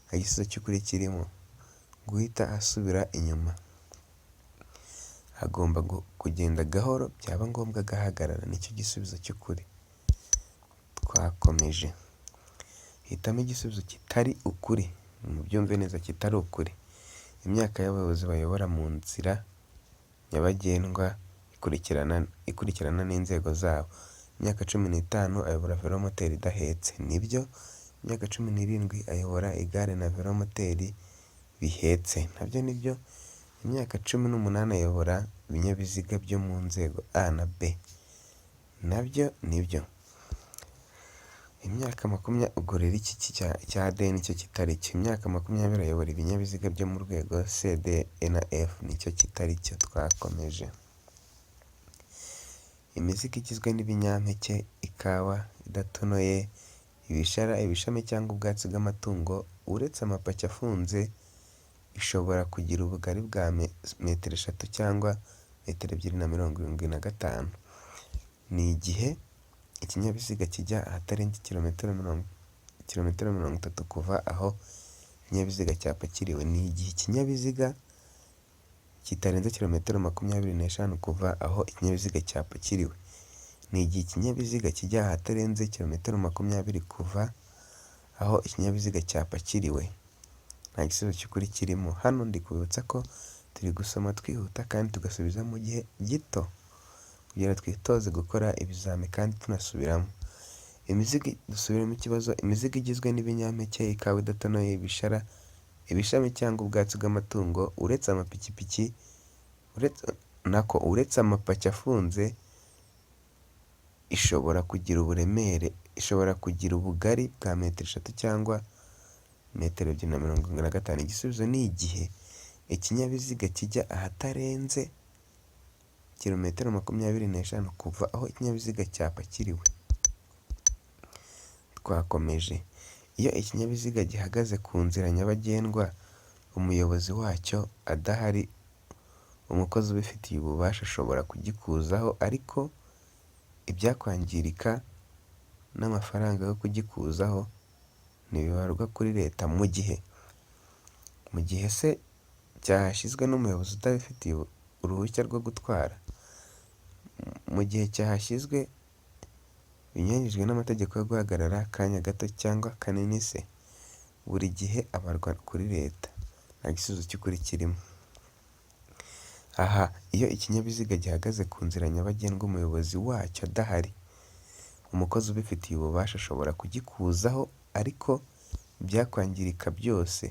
Nta gisubizo cy'ukuri kirimo. Guhita asubira inyuma. Agomba kugenda gahoro, byaba ngombwa agahagarara. Nicyo gisubizo cy'ukuri. Twakomeje. Hitamo igisubizo kitari ukuri. Mubyumve neza, kitari ukuri. Imyaka y'abayobozi bayobora mu nzira nyabagendwa ikurikirana n'inzego zabo. Imyaka 15 ayobora velomoteri idahetse. Nibyo. Imyaka 17 ayobora igare na velomoteri bihetse. Nabyo nibyo. Imyaka 18 ayobora ibinyabiziga byo mu nzego A na B. Nabyo nibyo. Imyaka 20 ubwo rero iki cya D nicyo kitari cyo. Imyaka 20 ayobora ibinyabiziga byo mu rwego C, D, E na F nicyo kitari cyo. Twakomeje. Imizigo igizwe n'ibinyampeke, ikawa idatonoye, ibishara, ibishami cyangwa ubwatsi bw'amatungo uretse amapaki afunze ishobora kugira ubugari bwa metero 3 cyangwa metero 275. Ni igihe ikinyabiziga kijya ahatarenze kilometero 30 kuva aho ikinyabiziga cyapakiriwe. Ni igihe ikinyabiziga kitarenze kilometero 25 kuva aho ikinyabiziga cyapakiriwe. Ni igihe ikinyabiziga kijya ahatarenze kilometero 20 kuva aho ikinyabiziga cyapakiriwe. Nta gisubizo cy'ukuri kirimo. Hano ndi kubibutsa ko turi gusoma twihuta kandi tugasubiza mu gihe gito kugira twitoze gukora ibizami kandi tunasubiramo. Dusubiramo ikibazo. Imizigo igizwe n'ibinyampeke, ikawa idatonoye, ibishara, ibishami cyangwa ubwatsi bw'amatungo uretse amapikipiki uretse amapaki afunze ishobora kugira ubugari bwa metero 3 cyangwa metero 275. Igisubizo ni igihe ikinyabiziga kijya ahatarenze kilometero 25 kuva aho ikinyabiziga cyapakiriwe. Twakomeje. Iyo ikinyabiziga gihagaze ku nzira nyabagendwa umuyobozi wacyo adahari, umukozi ubifitiye ububasha ashobora kugikuzaho, ariko ibyakwangirika n'amafaranga yo kugikuzaho ntibibarwa kuri leta. Mu gihe se cyahashyizwe n'umuyobozi utabifitiye uruhushya rwo gutwara. Mu gihe cyahashyizwe binyuranyijwe n'amategeko yo guhagarara akanya gato cyangwa kanini se, buri gihe abarwa kuri leta. Nta gisubizo cy'ukuri kirimo. Aha, iyo ikinyabiziga gihagaze ku nzira nyabagendwa umuyobozi wacyo adahari, umukozi ubifitiye ububasha ashobora kugikuzaho, ariko ibyakwangirika byose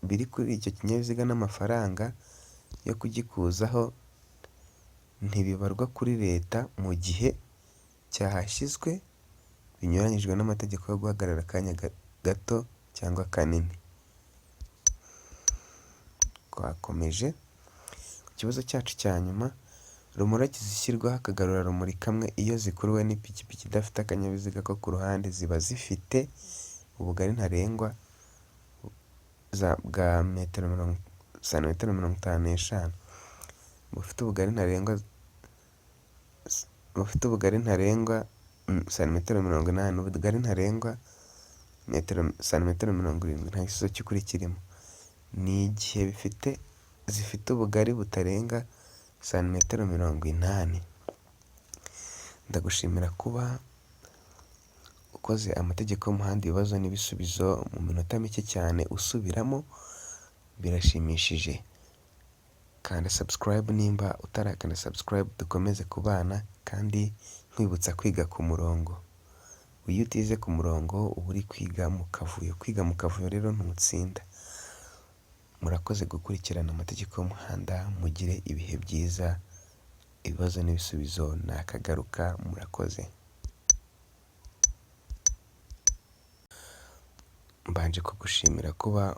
biri kuri icyo kinyabiziga n'amafaranga yo kugikuzaho ntibibarwa kuri leta mu gihe cyahashyizwe binyuranyijwe n'amategeko yo guhagarara akanya gato cyangwa kanini. Twakomeje ku kibazo cyacu cya nyuma, rumoroki zishyirwaho akagarurarumuri kamwe iyo zikuruwe n'ipikipiki idafite akanyabiziga ko ku ruhande ziba zifite ubugari ntarengwa bwa santimetero 55. Bufite ubugari ntarengwa santimetero 80, ubugari ntarengwa santimetero 70. Nta gisubizo cy'ukuri kirimo. Ni igihe zifite ubugari butarenga santimetero 80. Ndagushimira kuba ukoze amategeko y'umuhanda ibibazo n'ibisubizo mu minota mike cyane usubiramo, birashimishije. Kanda subscribe nimba utarakanda subscribe, dukomeze kubana kandi nkwibutsa kwiga ku murongo. Iyo utize ku murongo uba uri kwiga mu kavuyo. Kwiga mu kavuyo rero ntutsinda. Murakoze gukurikirana amategeko y'umuhanda, mugire ibihe byiza. Ibibazo n'ibisubizo nakagaruka. Murakoze. Mbanje kugushimira kuba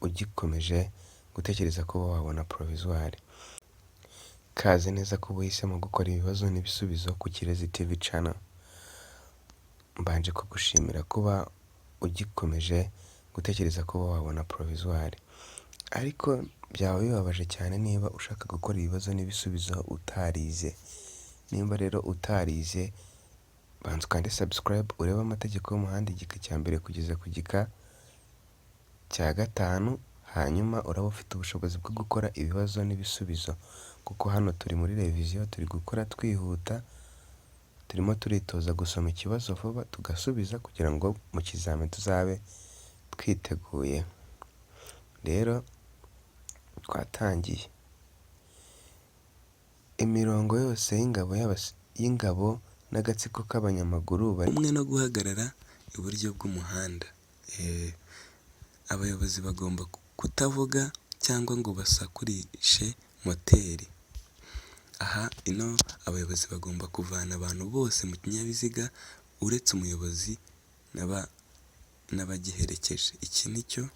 ugikomeje gutekereza kuba wabona provisoire. Kaze neza kuba uhisemo gukora ibibazo n'ibisubizo ku Kirezi TV channel. Mbanje kugushimira kuba ugikomeje gutekereza kuba wabona provisoire. Ariko byaba bibabaje cyane niba ushaka gukora ibibazo n'ibisubizo utarize. Nimba rero utarize, banza ukande subscribe urebe amategeko y'umuhanda igika cya mbere kugeza ku gika cya 5, hanyuma uraba ufite ubushobozi bwo gukora ibibazo n'ibisubizo, kuko hano turi muri revision, turi gukora twihuta, turimo turitoza gusoma ikibazo vuba tugasubiza kugira ngo mu kizamini tuzabe twiteguye. Rero twatangiye. Imirongo yose y'ingabo n'agatsiko k'abanyamaguru bari umwe no guhagarara iburyo bw'umuhanda. Abayobozi bagomba kutavuga cyangwa ngo basakurishe moteri. Aha abayobozi bagomba kuvana abantu bose mu kinyabiziga uretse umuyobozi n'abagiherekeje. Iki nicyo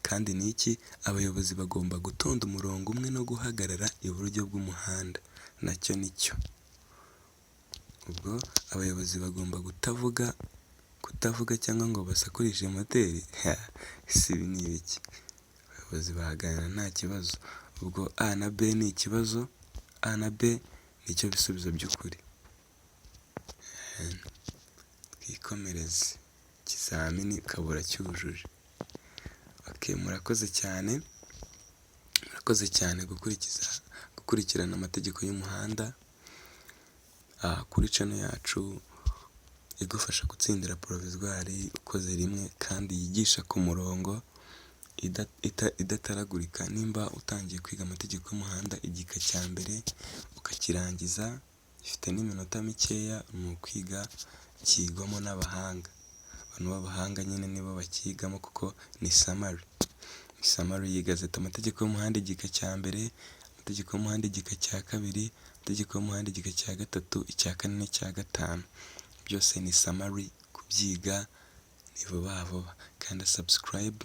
kandi n'iki, abayobozi bagomba gutonda umurongo umwe no guhagarara iburyo bw'umuhanda. Nacyo nicyo. Ubwo abayobozi bagomba kutavuga cyangwa ngo basakurishe moteri. Si ibi ni ibiki? Abayobozi bahagarara nta kibazo. Ubwo A na B ni ikibazo, A na B nicyo bisubizo by'ukuri. Twikomereze. Ikizamini kabura cyujuje. Murakoze cyane. Murakoze cyane gukurikirana amategeko y'umuhanda kuri channel yacu igufasha gutsindira provisoire ukoze rimwe kandi yigisha ku murongo idataragurika. Nimba utangiye kwiga amategeko y'umuhanda igika cya mbere ukakirangiza, gifite n'iminota mikeya, ni ukwiga kigwamo n'abahanga. Abantu b'abahanga nyine nibo bakigamo kuko ni summary y'igazeti. Amategeko y'umuhanda igika cya mbere, amategeko y'umuhanda igika cya kabiri, amategeko y'umuhanda igika cya gatatu, icya kane n'icya gatanu. Byose ni summary. Kubyiga ni vuba vuba. Kanda subscribe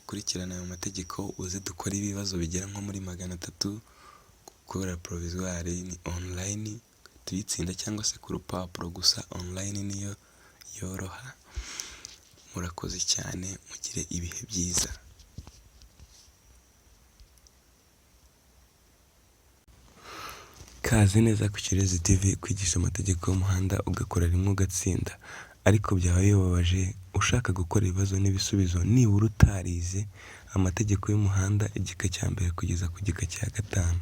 ukurikirana ayo mategeko, uze dukora ibibazo bigera nko muri 300. Gukora provisoire ni online, tuyitsinda cyangwa se ku rupapuro, gusa online niyo yoroha. Murakoze cyane, mugire ibihe byiza. Kaze neza ku Kirezi TV kwigisha amategeko y'umuhanda ugakora rimwe ugatsinda. Ariko byaba bibabaje ushaka gukora ibibazo n'ibisubizo nibura utarize amategeko y'umuhanda igika cya mbere kugeza ku gika cya 5.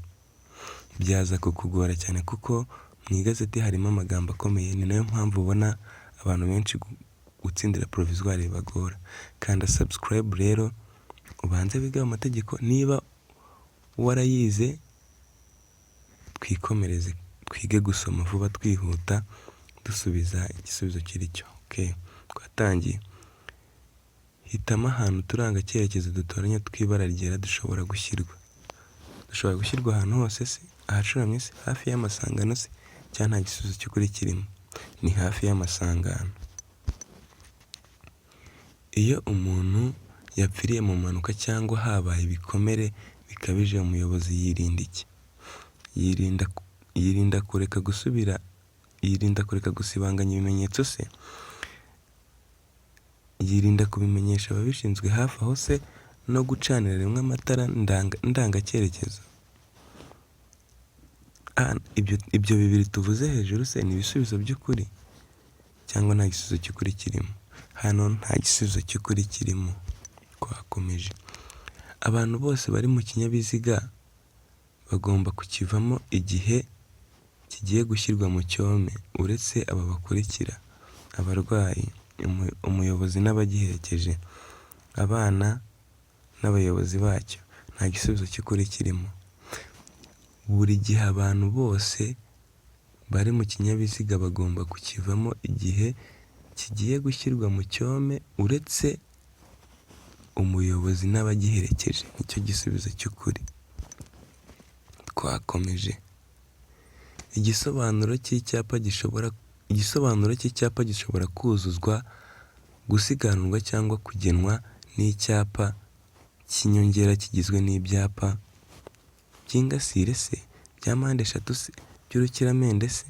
Byaza kukugora cyane kuko mu igazeti harimo amagambo akomeye. Ni nayo mpamvu ubona abantu benshi gutsindira provisoire bagora. Kanda subscribe rero ubanze wiga amategeko. Niba warayize, twikomereze twige gusoma vuba twihuta dusubiza igisubizo kiri cyo. Twatangiye. Hitamo ahantu turanga cyerekezo dutoranya tw'ibara ryera dushobora gushyirwa ahantu hose se, ahacuramye se, hafi y'amasangano se, cyangwa nta gisubizo cy'ukuri kirimo. Ni hafi y'amasangano. Iyo umuntu yapfiriye mu mpanuka cyangwa habaye ibikomere bikabije, umuyobozi yirinda iki? Yirinda kureka gusibanganya ibimenyetso se? Yirinda kubimenyesha ababishinzwe hafi aho se, no gucanira rimwe amatara ndangacyerekezo? Ibyo bibiri tuvuze hejuru se ni ibisubizo by'ukuri cyangwa nta gisubizo cy'ukuri kirimo? Hano nta gisubizo cy'ukuri kirimo. Twakomeje. Abantu bose bari mu kinyabiziga bagomba kukivamo igihe kigiye gushyirwa mu cyome, uretse aba bakurikira: abarwayi, umuyobozi n'abagiherekeje, abana n'abayobozi bacyo. Nta gisubizo cy'ukuri kirimo. Buri gihe abantu bose bari mu kinyabiziga bagomba kukivamo igihe kigiye gushyirwa mu cyome, uretse umuyobozi n'abagiherekeje. Nicyo gisubizo cy'ukuri. Twakomeje. Igisobanuro cy'icyapa gishobora kuzuzwa, gusiganwa cyangwa kugenwa n'icyapa cy'inyongera kigizwe n'ibyapa by'ingasire se, bya mpande eshatu se, by'urukiramende se,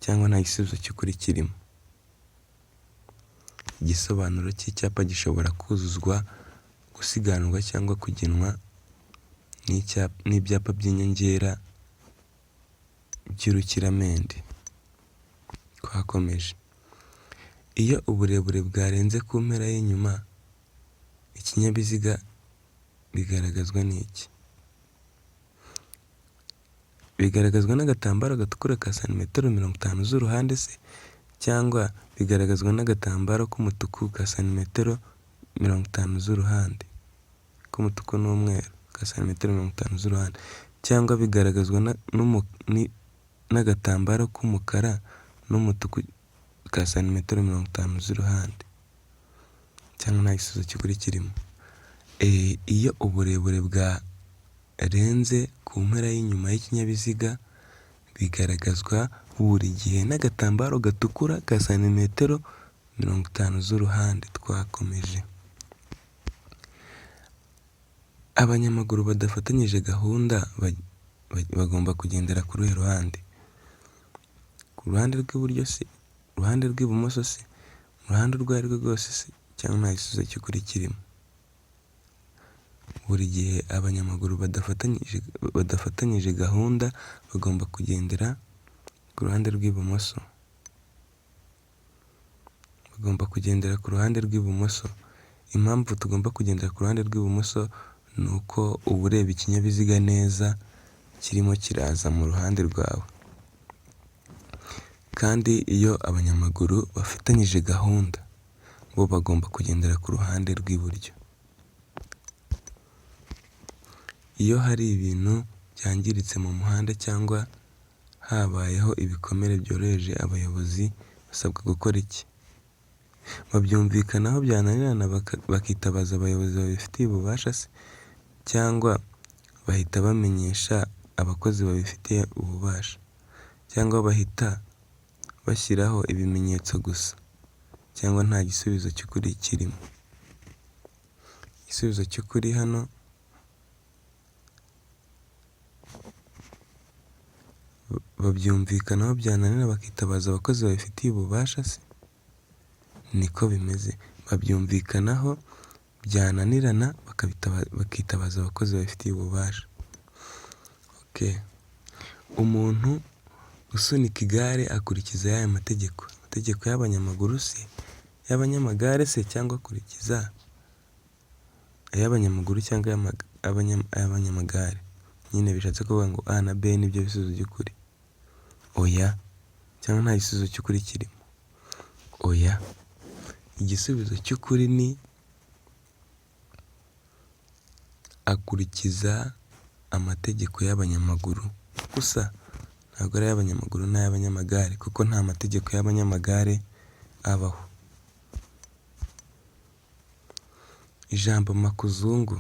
cyangwa nta gisubizo cy'ukuri kirimo? Igisobanuro cy'icyapa gishobora kuzuzwa, gusiganwa cyangwa kugenwa n'ibyapa by'inyongera by'urukiramende. Twakomeje. Iyo uburebure bwarenze ku mpera y'inyuma ikinyabiziga bigaragazwa n'iki? Bigaragazwa n'agatambaro gatukura ka santimetero 50 z'uruhande se, cyangwa bigaragazwa n'agatambaro k'umutuku ka santimetero 50 z'uruhande, k'umutuku n'umweru ka santimetero 50 z'uruhande, cyangwa bigaragazwa n'agatambaro k'umukara n'umutuku ka santimetero 50 z'uruhande, cyangwa nta gisubizo cy'ukuri kirimo? Iyo uburebure bwarenze ku mpera y'inyuma y'ikinyabiziga bigaragazwa buri gihe n'agatambaro gatukura ka santimetero 50 z'uruhande. Twakomeje. Abanyamaguru badafatanyije gahunda bagomba kugendera ku ruhe ruhande? Ku ruhande rw'iburyo se, uruhande rw'ibumoso se, mu ruhande urwo ari rwo rwose se, cyangwa nta gisubizo cy'ukuri kirimo? Buri gihe abanyamaguru badafatanyije gahunda bagomba kugendera ku ruhande rw'ibumoso. Bagomba kugendera ku ruhande rw'ibumoso. Impamvu tugomba kugendera ku ruhande rw'ibumoso ni uko uba ureba ikinyabiziga neza kirimo kiraza mu ruhande rwawe. Kandi iyo abanyamaguru bafatanyije gahunda bo bagomba kugendera ku ruhande rw'iburyo. Iyo hari ibintu byangiritse mu muhanda cyangwa habayeho ibikomere byoroheje, abayobozi basabwa gukora iki? Babyumvikanaho byananirana bakitabaza abayobozi babifitiye ububasha se, cyangwa bahita bamenyesha abakozi babifitiye ububasha, cyangwa bahita bashyiraho ibimenyetso gusa, cyangwa nta gisubizo cy'ukuri kirimo? Igisubizo cy'ukuri hano babyumvikanaho byananira bakitabaza abakozi babifitiye ububasha se? Niko bimeze. Babyumvikanaho byananirana bakitabaza abakozi babifitiye ububasha. Umuntu usunika igare akurikiza aya mategeko? Amategeko y'abanyamaguru se, y'abanyamagare se, cyangwa akurikiza ay'abanyamaguru cyangwa ay'abanyamagare? Nyine bishatse kuvuga ngo A na B nibyo bisubizo by'ukuri? Oya. Cyangwa nta gisubizo cy'ukuri kirimo? Oya. Igisubizo cy'ukuri ni akurikiza amategeko y'abanyamaguru gusa, ntabwo ari ay'abanyamaguru n'ay'abanyamagare, kuko nta mategeko y'abanyamagare abaho. Ijambo makuzungu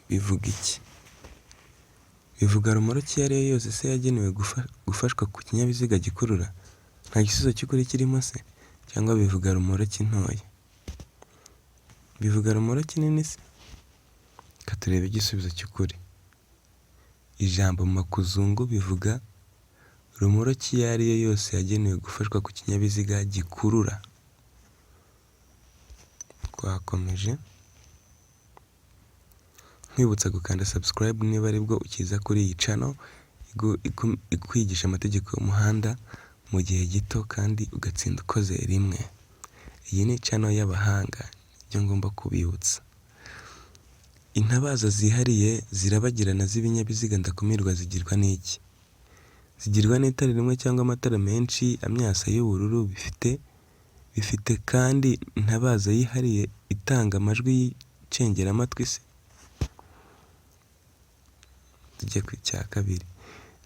bivuga iki? Bivuga rumoroki iyo ari yo yose se yagenewe gufashwa ku kinyabiziga gikurura? Nta gisubizo cy'ukuri kirimo se? cyangwa bivuga rumoro ki ntoya? Bivuga rumoro kinini se? Reka turebe igisubizo cy'ukuri. Ijambo makuzungu bivuga rumoro ki iyo ari yo yose yagenewe gufashwa ku kinyabiziga gikurura. Twakomeje. Nkwibutsa gukanda subscribe niba aribwo ukiza kuri iyi channel ikwigisha amategeko y'umuhanda mu gihe gito kandi ugatsinda ukoze rimwe. Iyi ni channel y'abahanga, ibyo ngomba kubibutsa. Intabaza zihariye zirabagirana z'ibinyabiziga ndakumirwa zigirwa n'iki? Zigirwa n'itara rimwe cyangwa amatara menshi amyasa y'ubururu bifite kandi intabaza yihariye itanga amajwi y'icengeramatwi se? Tujye ku cya kabiri.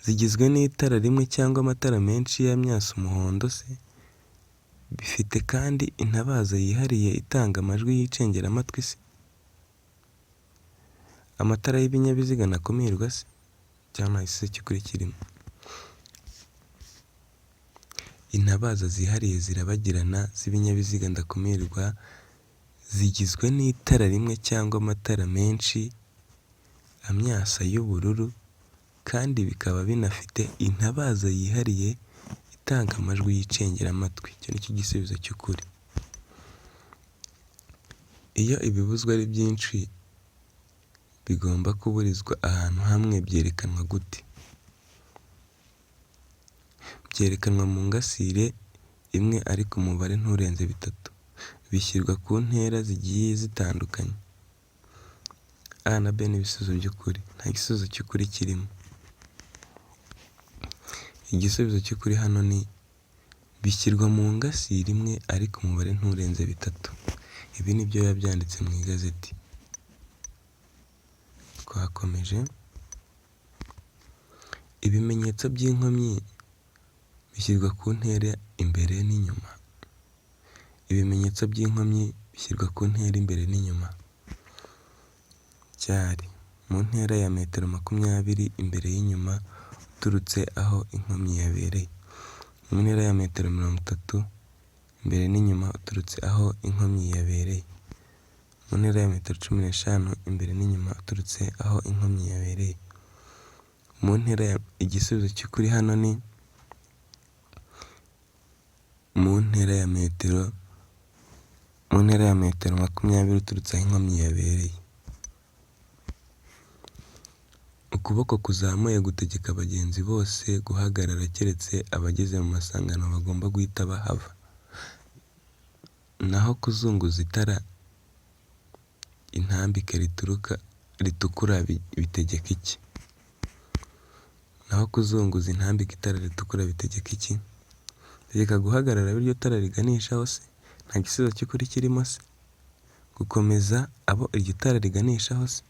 Zigizwe n'itara rimwe cyangwa amatara menshi y'amyasa umuhondo se? Bifite kandi intabaza yihariye itanga amajwi y'icengeramatwi se? Amatara y'ibinyabiziga ndakumirwa se? Cyangwa igisubizo cy'ukuri kirimo? Intabaza zihariye zirabagirana z'ibinyabiziga ndakumirwa zigizwe n'itara rimwe cyangwa amatara menshi amyasa y'ubururu kandi bikaba binafite intabaza yihariye itanga amajwi y'icengeramatwi. Icyo ni cyo gisubizo cy'ukuri. Iyo ibibuzwa ari byinshi bigomba kuburizwa ahantu hamwe byerekanwa gute? Byerekanwa mu ngasire imwe ariko umubare nturenze 3. Bishyirwa ku ntera zigiye zitandukanye. A na B ni ibisubizo by'ukuri. Nta gisubizo cy'ukuri kirimo. Igisubizo cy'ukuri hano ni bishyirwa mu ngasire imwe ariko umubare nturenze 3. Ibi ni byo biba byanditse mu igazeti. Twakomeje. Ibimenyetso by'inkomyi bishyirwa ku ntera imbere n'inyuma. Ibimenyetso by'inkomyi bishyirwa ku ntera imbere n'inyuma. Cyari mu ntera ya metero 20 imbere y'inyuma uturutse aho inkomyi yabereye. Mu ntera ya metero 30 imbere n'inyuma uturutse aho inkomyi yabereye. Mu ntera ya metero 15 imbere n'inyuma uturutse aho inkomyi yabereye. Mu ntera igisubizo cy'ukuri hano ni mu ntera ya metero 20 uturutse aho inkomyi yabereye. Ukuboko kuzamuye gutegeka abagenzi bose guhagarara keretse abageze mu masangano bagomba guhita bahava. Naho kuzunguza itara intambike ritukura bitegeka iki? Naho kuzunguza intambike itara ritukura bitegeka iki? Bitegeka guhagarara biryo tara riganishaho se? Nta gisubizo cy'ukuri kirimo se? Gukomeza abo iryo tara riganishaho se?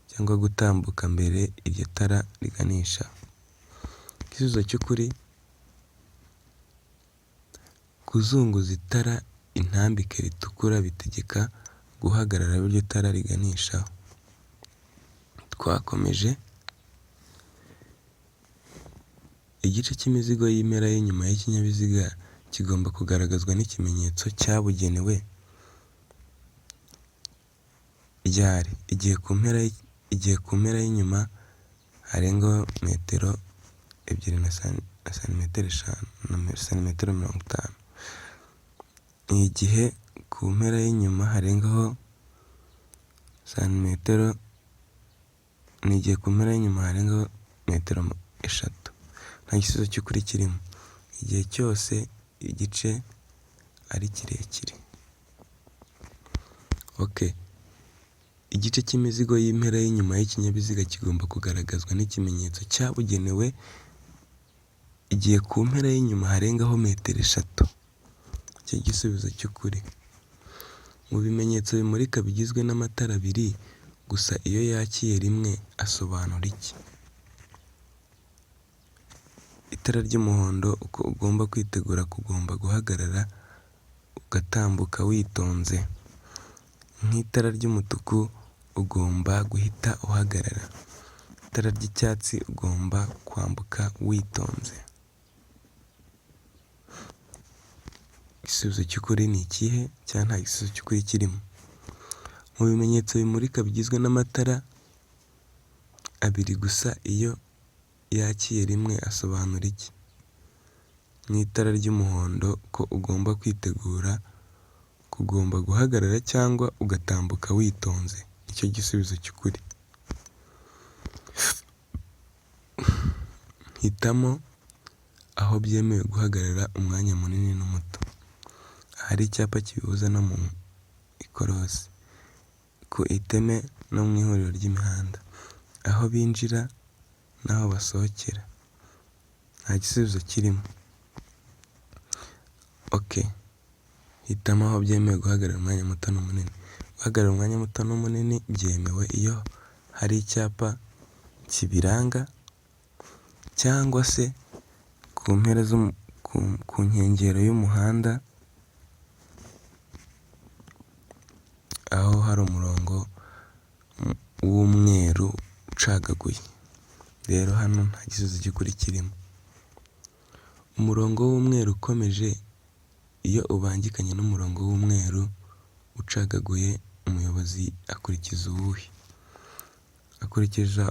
Cyangwa gutambuka mbere iryo tara riganisha? Igisubizo cy'ukuri kuzunguza itara intambike ritukura bitegeka guhagarara biryo tara riganishaho. Twakomeje. Igice cy'imizigo y'impera y'inyuma y'ikinyabiziga kigomba kugaragazwa n'ikimenyetso cyabugenewe. Ryari? Igihe ku mpera y'inyuma harengaho metero 2 na santimetero 5 na santimetero 50. Igihe ku mpera y'inyuma harengaho santimetero n'igihe ku mpera y'inyuma harengaho metero 3. Nta gisubizo cy'ukuri kirimo. Igihe cyose igice ari kirekire. Okay. Igice cy'imizigo y'impera y'inyuma y'ikinyabiziga kigomba kugaragazwa n'ikimenyetso cyabugenewe igihe ku mpera y'inyuma harengaho metero 3. Icyo gisubizo cy'ukuri. Mu bimenyetso bimurika bigizwe n'amatara 2 gusa iyo yakiye rimwe asobanura iki? Itara ry'umuhondo uko ugomba kwitegura kugomba guhagarara ugatambuka witonze. Nk'itara ry'umutuku ugomba guhita uhagarara. Itara ry'icyatsi ugomba kwambuka witonze. igisubizo cy'ukuri ni ikihe cyangwa nta gisubizo cy'ukuri kirimo. Mu bimenyetso bimurika bigizwe n'amatara abiri gusa iyo yakiye rimwe asobanura iki? Mu itara ry'umuhondo ko ugomba kwitegura, kugomba guhagarara cyangwa ugatambuka witonze, nicyo gisubizo cy'ukuri. Hitamo aho byemewe guhagarara umwanya munini n'umuto. Ahari icyapa kibibuza no mu ikorosi, ku iteme no mu ihuriro ry'imihanda, aho binjira n'aho basohokera, nta gisubizo kirimo. Hitamo aho byemewe guhagarara umwanya muto n'umunini. Guhagarara umwanya muto n'umunini byemewe iyo hari icyapa kibiranga cyangwa se ku mpera ku nkengero y'umuhanda aho hari umurongo w'umweru ucagaguye. Rero hano nta gisubizo cy'ukuri kirimo. Umurongo w'umweru ukomeje iyo ubangikanye n'umurongo w'umweru ucagaguye, umuyobozi akurikiza uwuhe? Akurikiza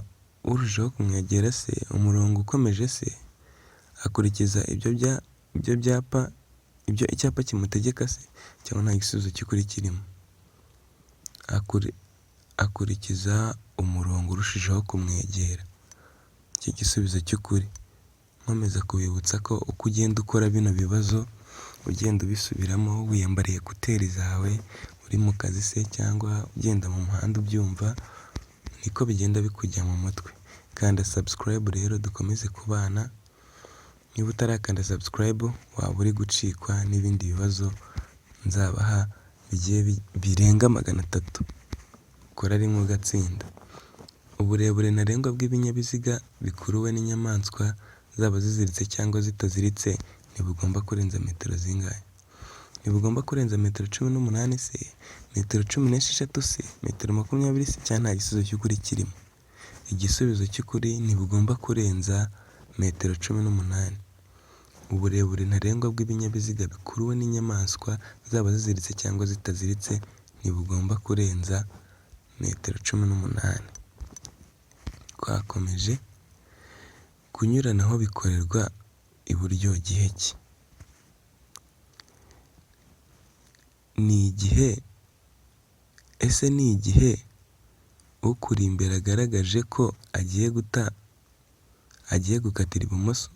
urushaho kumwegera se? Umurongo ukomeje se? Akurikiza ibyo byapa, ibyo icyapa kimutegeka se? Cyangwa nta gisubizo cy'ukuri kirimo? Akurikiza umurongo urushijeho kumwegera, iki gisubizo cy'ukuri. Nkomeza kubibutsa ko uko ugenda ukora bino bibazo, ugenda ubisubiramo wiyambariye ekuteri zawe, uri mu kazi se cyangwa ugenda mu muhanda ubyumva, niko bigenda bikujya mu mutwe. Kanda subscribe rero dukomeze kubana. Niba utarakanda subscribe waba uri gucikwa n'ibindi bibazo nzabaha bigiye birenga 300. Kora rimwe ugatsinda. Uburebure ntarengwa bw'ibinyabiziga bikuruwe n'inyamaswa, zaba ziziritse cyangwa zitaziritse, ntibugomba kurenza metero zingahe? Ntibugomba kurenza metero 18 se? Metero 16 se? Metero 20 se? Cyangwa nta gisubizo cy'ukuri kirimo? Igisubizo cy'ukuri ntibugomba kurenza metero 18. Uburebure ntarengwa bw'ibinyabiziga bikuruwe n'inyamaswa, zaba ziziritse cyangwa zitaziritse, ntibugomba kurenza metero 18. Twakomeje. Kunyuranaho bikorerwa iburyo gihe ki? Ni igihe ukuri imbere agaragaje ko agiye gukatira ibumoso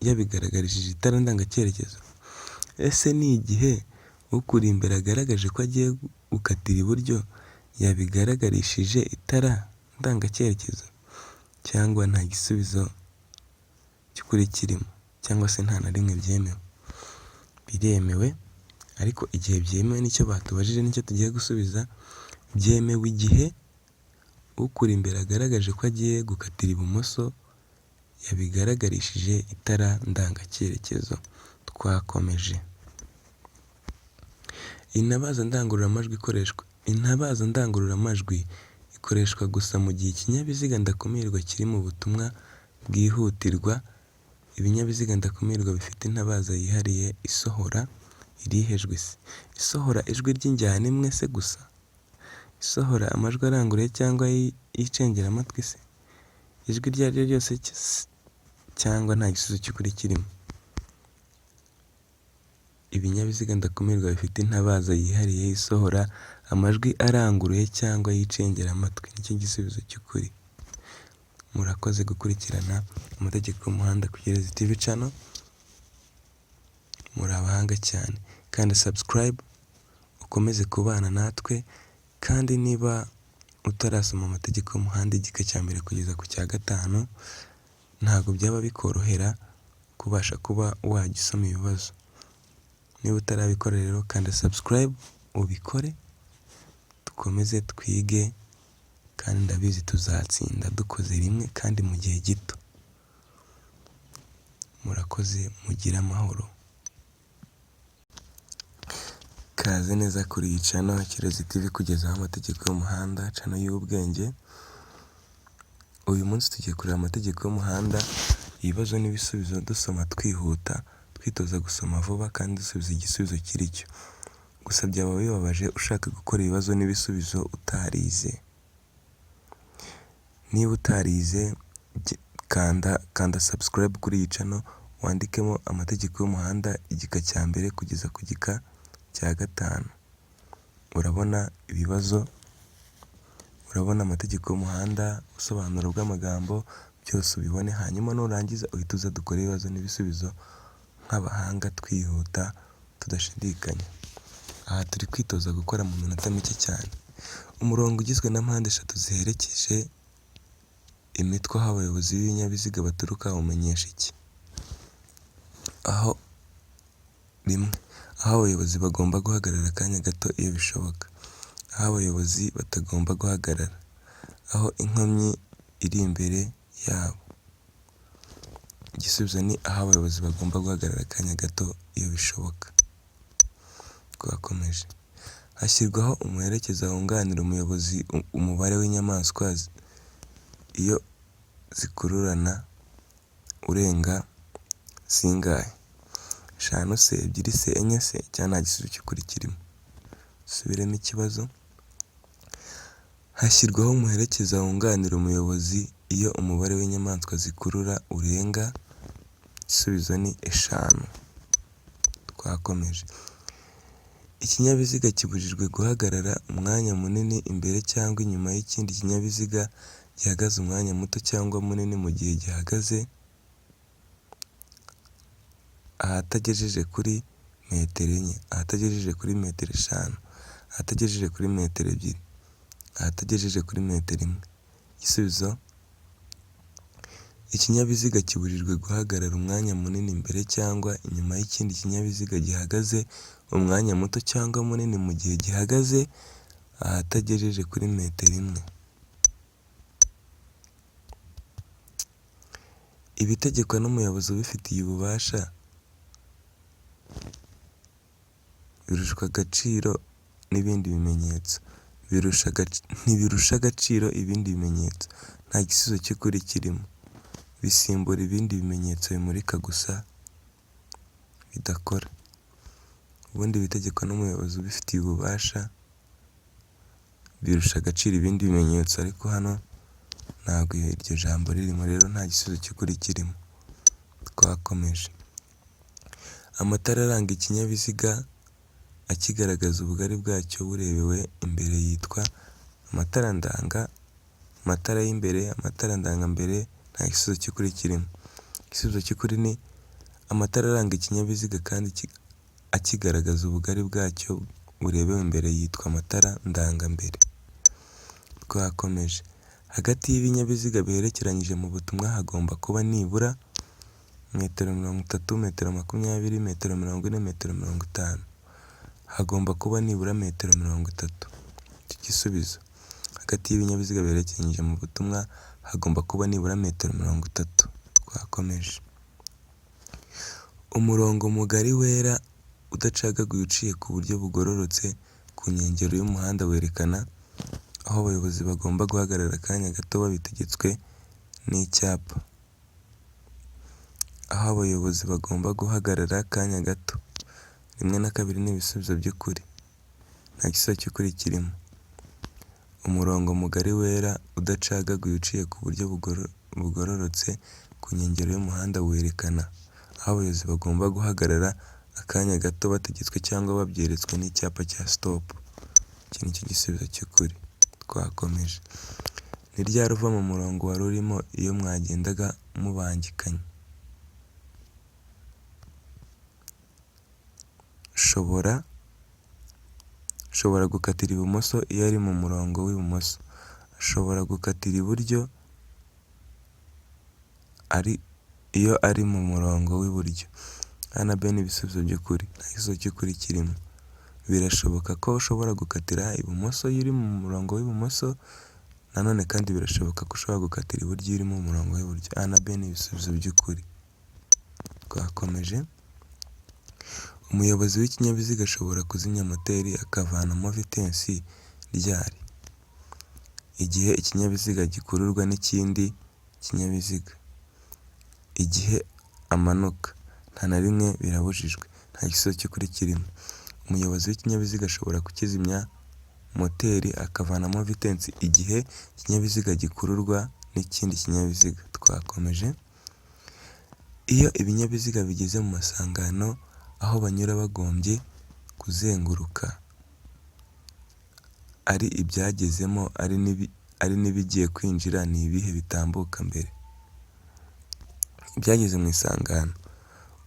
yabigaragarishije itara ndangacyerekezo? Ese ni igihe ukuri imbere agaragaje ko agiye gukatira iburyo yabigaragarishije itara ndangacyerekezo? Cyangwa nta gisubizo cy'ukuri kirimo? Cyangwa se nta na rimwe byemewe? Biremewe, ariko igihe byemewe nicyo batubajije, nicyo tugiye gusubiza. Byemewe igihe ukuri imbere agaragaje ko agiye gukatira ibumoso yabigaragarishije itara ndangacyerekezo. Twakomeje. Intabaza ndangururamajwi ikoreshwa gusa mu gihe ikinyabiziga ndakumirwa kiri mu butumwa bwihutirwa. Ibinyabiziga ndakumirwa bifite intabaza yihariye isohora irihe jwi se? Isohora ijwi ry'injyana imwe se gusa? Isohora amajwi aranguruye cyangwa y'icengeramatwi se? Ijwi iryo ari ryo ryose cyangwa nta gisubizo cy'ukuri kirimo? Ibinyabiziga ndakumirwa bifite intabaza yihariye isohora amajwi aranguruye cyangwa y'icengeramatwi, nicyo gisubizo cy'ukuri. Murakoze gukurikirana amategeko y'umuhanda ku Kirezi TV channel. Muri abahanga cyane. Kandi subscribe ukomeze kubana natwe, kandi niba utarasoma amategeko y'umuhanda igika cya mbere kugeza ku cya 5, ntabwo byaba bikorohera kubasha kuba wajya usoma ibibazo. Niba utarabikora rero kanda subscribe ubikore, dukomeze twige, kandi ndabizi tuzatsinda dukoze rimwe kandi mu gihe gito. Murakoze, mugire amahoro. Kaze neza kuri iyi channel Kirezi TV kugezaho amategeko y'umuhanda, channel y'ubwenge. Uyu munsi tugiye kureba amategeko y'umuhanda, ibibazo n'ibisubizo dusoma twihuta, twitoza gusoma vuba kandi dusubiza igisubizo kiri cyo. Gusa byaba bibabaje ushaka gukora ibibazo n'ibisubizo utarize. Niba utarize kanda subscribe kuri iyi channel, wandikemo amategeko y'umuhanda igika cya mbere kugeza ku gika cya 5. Urabona ibibazo, urabona amategeko y'umuhanda, ubusobanuro bw'amagambo, byose ubibone, hanyuma nurangiza uhita uza dukore ibibazo n'ibisubizo nk'abahanga twihuta tudashidikanya. Aha turi kwitoza gukora mu minota mike cyane. Umurongo ugizwe na mpande 3 ziherekeje imitwe aho abayobozi b'ibinyabiziga baturuka umenyesha iki? Aho abayobozi bagomba guhagarara akanya gato iyo bishoboka. Aho abayobozi batagomba guhagarara. Aho inkomyi iri imbere yabo. Igisubizo ni aho abayobozi bagomba guhagarara akanya gato iyo bishoboka. Twakomeje. Hashyirwaho umuherekeza wunganira umuyobozi umubare w'inyamaswa iyo zikururana urenga zingahe? 5 se, 2 se, 4 se, cyangwa nta gisubizo cy'ukuri kirimo? Subiremo ikibazo. Hashyirwaho umuherekeza wunganira umuyobozi iyo umubare w'inyamaswa zikurura urenga, igisubizo ni 5. Twakomeje. Ikinyabiziga kibujijwe guhagarara umwanya munini imbere cyangwa inyuma y'ikindi kinyabiziga gihagaze umwanya muto cyangwa munini mu gihe gihagaze ahatagejeje kuri metero 4, ahatagejeje kuri metero 5, ahatagejeje kuri metero 2, ahatagejeje kuri metero 1. Igisubizo: ikinyabiziga kibujijwe guhagarara umwanya munini imbere cyangwa inyuma y'ikindi kinyabiziga gihagaze umwanya muto cyangwa munini mu gihe gihagaze ahatagejeje kuri metero 1. Ibitegekwa n'umuyobozi ubifitiye ububasha birushwa agaciro n'ibindi bimenyetso. Ntibirusha agaciro ibindi bimenyetso. Nta gisubizo cy'ukuri kirimo. Bisimbura ibindi bimenyetso bimurika gusa bidakora. Ubundi ibitegekwa n'umuyobozi ubifitiye ububasha birusha agaciro ibindi bimenyetso, ariko hano ntabwo iryo jambo ririmo, rero nta gisubizo cy'ukuri kirimo. Twakomeje. Amatara aranga ikinyabiziga akigaragaza ubugari bwacyo burebewe imbere yitwa amatara ndanga, amatara y'imbere, amatara ndangambere. Nta gisubizo cy'ukuri kirimo. Igisubizo cy'ukuri ni amatara aranga ikinyabiziga kandi akigaragaza ubugari bwacyo burebewe imbere yitwa amatara ndangambere. Twakomeje. Hagati y'ibinyabiziga biherekeranyije mu butumwa hagomba kuba nibura metero 30, metero 20, metero 40, metero 50. Hagomba kuba nibura metero 30. Iki gisubizo: hagati y'ibinyabiziga biherekeranyije mu butumwa hagomba kuba nibura metero 30. Twakomeje. Umurongo mugari wera udacagaguye uciye ku buryo bugororotse ku nkengero y'umuhanda werekana aho abayobozi bagomba guhagarara akanya gato babitegetswe n'icyapa. Aho abayobozi bagomba guhagarara akanya gato. 1 na 2 ni ibisubizo by'ukuri. Nta gisubizo cy'ukuri kirimo. Umurongo mugari wera udacagaguye uciye ku buryo bugororotse ku nkengero y'umuhanda werekana aho abayobozi bagomba guhagarara akanya gato bategetswe cyangwa babyeretswe n'icyapa cya stop. Iki ni cyo gisubizo cy'ukuri. Twakomeje. Ni ryari uva mu murongo wari urimo iyo mwagendaga mubangikanye? Ashobora gukatira ibumoso iyo ari mu murongo w'ibumoso. Ashobora gukatira iburyo iyo ari mu murongo w'iburyo. A na B ni ibisubizo by'ukuri. Nta gisubizo cy'ukuri kirimo. Birashoboka ko ushobora gukatira ibumoso iyo uri mu murongo w'ibumoso, nanone kandi birashoboka ko ushobora gukatira iburyo iyo uri mu murongo w'iburyo. A na B ni ibisubizo by'ukuri. Twakomeje. Umuyobozi w'ikinyabiziga ashobora kuzimya moteri akavanamo vitensi ryari? Igihe ikinyabiziga gikururwa n'ikindi kinyabiziga. Igihe amanuka. nta na rimwe birabujijwe, nta gisubizo cy'ukuri kirimo. Umuyobozi w'ikinyabiziga ashobora kukizimya moteri akavanamo vitensi igihe ikinyabiziga gikururwa n'ikindi kinyabiziga. Twakomeje. Iyo ibinyabiziga bigeze mu masangano aho banyura bagombye kuzenguruka, ari ibyagezemo ari n'ibigiye kwinjira, ni ibihe bitambuka mbere? Ibyageze mu isangano,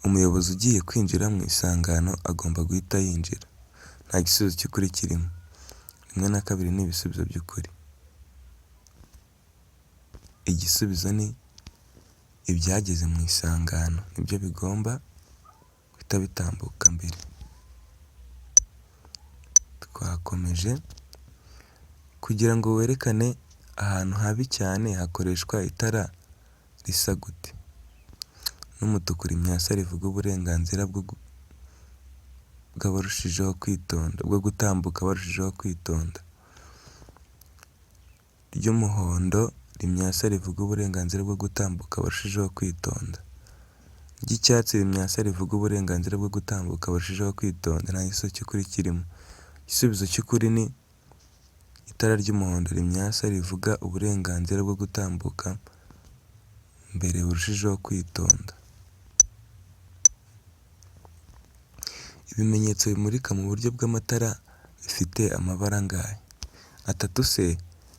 umuyobozi ugiye kwinjira mu isangano agomba guhita yinjira, nta gisubizo cy'ukuri kirimo. 1 na 2 ni ibisubizo by'ukuri. Igisubizo ni ibyageze mu isangano nibyo bigomba guhita bitambuka mbere. Twakomeje. Kugira ngo werekane ahantu habi cyane hakoreshwa itara risa gute? N'umutuku rimyasa rivuga uburenganzira bw'abarushijeho kwitonda, bwo gutambuka barushijeho kwitonda. Ry'umuhondo rimyasa rivuga uburenganzira bwo gutambuka barushijeho kwitonda. Ry'icyatsi rimyasa rivuga uburenganzira bwo gutambuka barushijeho kwitonda, nta gisubizo cy'ukuri kirimo. Igisubizo cy'ukuri ni itara ry'umuhondo rimyasa rivuga uburenganzira bwo gutambuka mbere burushijeho kwitonda. Ibimenyetso bimurika mu buryo bw'amatara bifite amabara angahe? 3 se,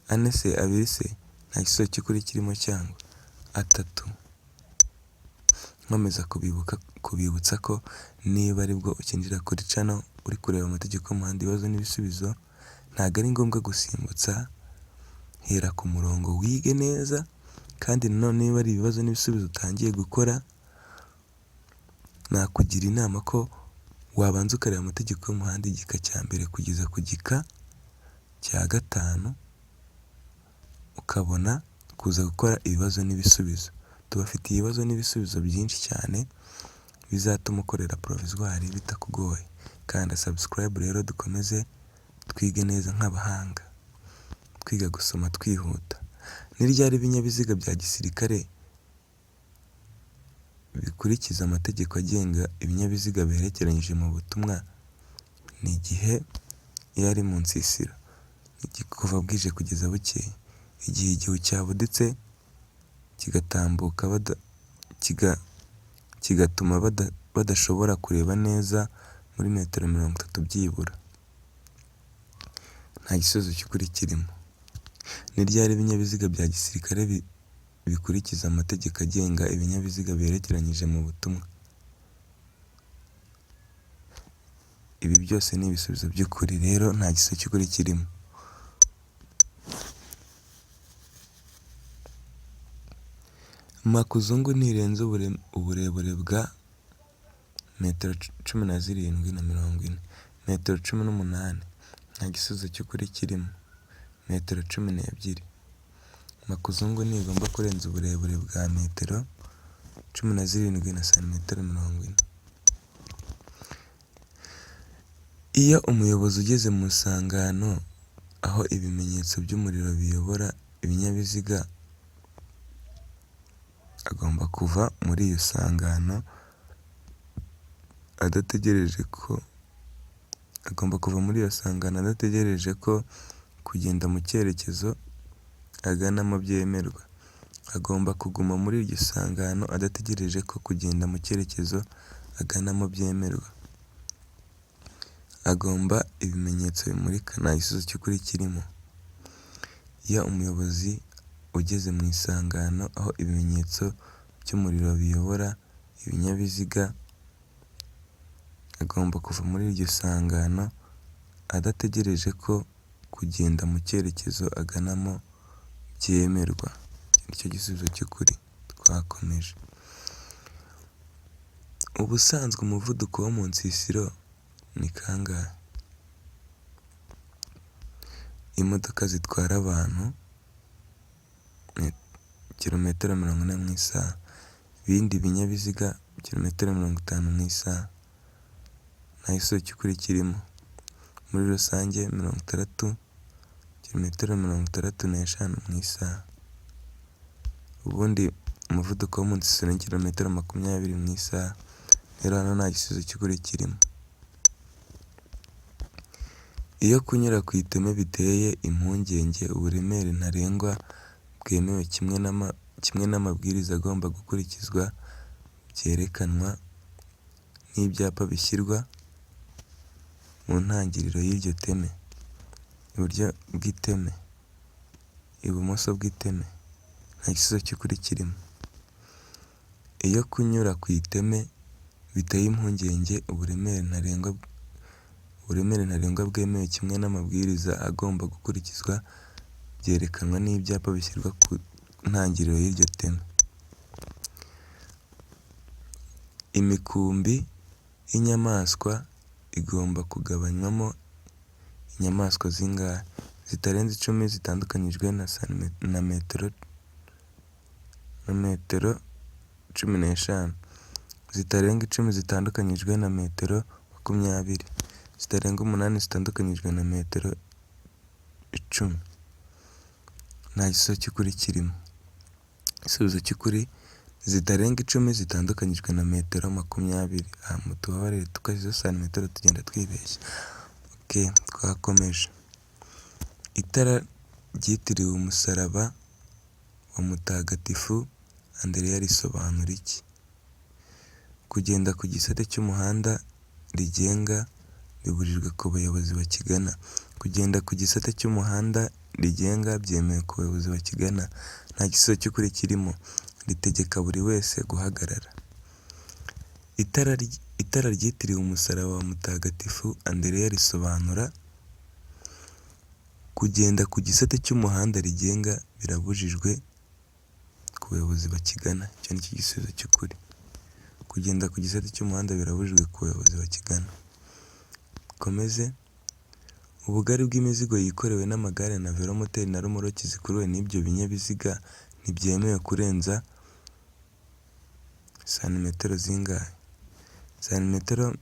4 se, 2 se? Nta gisubizo cy'ukuri kirimo cyangwa 3. Nkomeza kubibutsa ko niba aribwo ukinjira kuri channel uri kureba amategeko y'umuhanda, ibibazo n'ibisubizo, ntabwo ari ngombwa gusimbutsa, hera ku murongo wige neza, kandi nanone niba ari ibibazo n'ibisubizo utangiye gukora, nakugira inama ko wabanza ukareba amategeko y'umuhanda igika cya mbere kugeza ku gika cya 5, ukabona kuza gukora ibibazo n'ibisubizo. Tubafitiye ibibazo n'ibisubizo byinshi cyane bizatuma ukorera provisoire bitakugoye. Kanda subscribe rero dukomeze twige neza nk'abahanga, twiga gusoma twihuta. Ni ryari ibinyabiziga bya gisirikare bikurikiza amategeko agenga ibinyabiziga biherekeranyije mu butumwa? Ni igihe iyo ari mu nsisiro, kuva bwije kugeza bukeye, igihe igihu cyabuditse kigatambuka kigatuma badashobora kureba neza muri metero 30 byibura, nta gisubizo cy'ukuri kirimo. Ni ryari ibinyabiziga bya gisirikare bikurikiza amategeko agenga ibinyabiziga biherekeranyije mu butumwa? Ibi byose ni ibisubizo by'ukuri, rero nta gisubizo cy'ukuri kirimo. Makuzungu ntirenze uburebure bwa metero 17 na 40, metero 18, nta gisubizo cy'ukuri kirimo. Metero 12. Makuzungu ntigomba kurenza uburebure bwa metero 17 na santimetero 40. Iyo umuyobozi ugeze mu isangano aho ibimenyetso by'umuriro biyobora ibinyabiziga, agomba kuva muri iyo sangano adategereje ko kugenda mu cyerekezo aganamo byemerwa. Agomba kuguma muri iryo sangano adategereje ko kugenda mu cyerekezo aganamo byemerwa. Agomba ibimenyetso bimurika, nta gisubizo cy'ukuri kirimo. Iyo umuyobozi ugeze mu isangano aho ibimenyetso by'umuriro biyobora ibinyabiziga, agomba kuva muri iryo sangano adategereje ko kugenda mu cyerekezo aganamo byemerwa. Nicyo gisubizo cy'ukuri. Twakomeje. Ubusanzwe umuvuduko wo mu nsisiro ni kangahe? Imodoka zitwara abantu kilometero 40 mu isaha, ibindi binyabiziga kilometero 50 mu isaha, nta gisubizo cy'ukuri kirimo. Muri rusange 60, kilometero 65 mu isaha. Ubundi umuvuduko wo mu nsisiro ni kilometero 20 mu isaha, Rero hano nta gisubizo cy'ukuri kirimo. Iyo kunyura ku iteme biteye impungenge, uburemere ntarengwa bwemewe kimwe n'amabwiriza agomba gukurikizwa byerekanwa n'ibyapa bishyirwa mu ntangiriro y'iryo teme, iburyo bw'iteme, ibumoso bw'iteme. Nta gisubizo cy'ukuri kirimo. Iyo kunyura ku iteme biteye impungenge, uburemere ntarengwa bwemewe kimwe n'amabwiriza agomba gukurikizwa byerekanwa n'ibyapa bishyirwa ku ntangiriro y'iryo teme. Imikumbi y'inyamaswa igomba kugabanywamo inyamaswa zingahe? Zitarenze 10 zitandukanyijwe na metero 15. Zitarenga 10 zitandukanyijwe na metero 20. Zitarenga 8 zitandukanyijwe na metero 10. Nta gisubizo cy'ukuri kirimo. Igisubizo cy'ukuri zitarenga 10 zitandukanyijwe na metero 20. Mutubabarire tukashyizeho santimetero tugenda twibeshya. Twakomeje. Itara ryitiriwe umusaraba wa Mutagatifu Andereya risobanura iki? Kugenda ku gisate cy'umuhanda rigenga bibujijwe ku bayobozi bakigana. Kugenda ku gisate cy'umuhanda rigenga byemewe ku bayobozi bakigana. Nta gisubizo cy'ukuri kirimo. Ritegeka buri wese guhagarara. Itara ryitiriwe umusaraba wa Mutagatifu Andereya risobanura kugenda ku gisate cy'umuhanda rigenga birabujijwe ku bayobozi bakigana. Icyo ni cyo gisubizo cy'ukuri. Kugenda ku gisate cy'umuhanda birabujijwe ku bayobozi bakigana. Komeze. Ubugari bw'imizigo yikorewe n'amagare na velomoteri na rumoroki zikuruwe n'ibyo binyabiziga ntibyemewe kurenza santimetero zingahe? Metero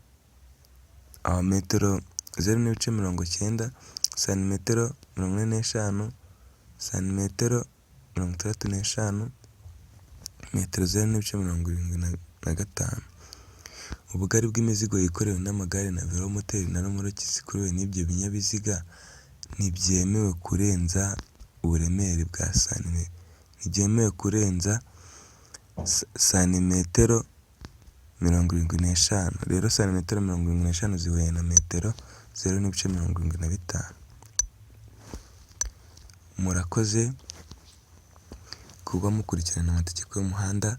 0.90, santimetero 45, santimetero 65, metero 0.75. Ubugari bw'imizigo yikorewe n'amagare na velomoteri na rumoroki zikuruwe n'ibyo binyabiziga ntibyemewe kurenza uburemere bwa ntibyemewe kurenza santimetero 75. Rero santimetero 75 zihuye na metero 0.75. Murakoze kuba mukurikirana amategeko y'umuhanda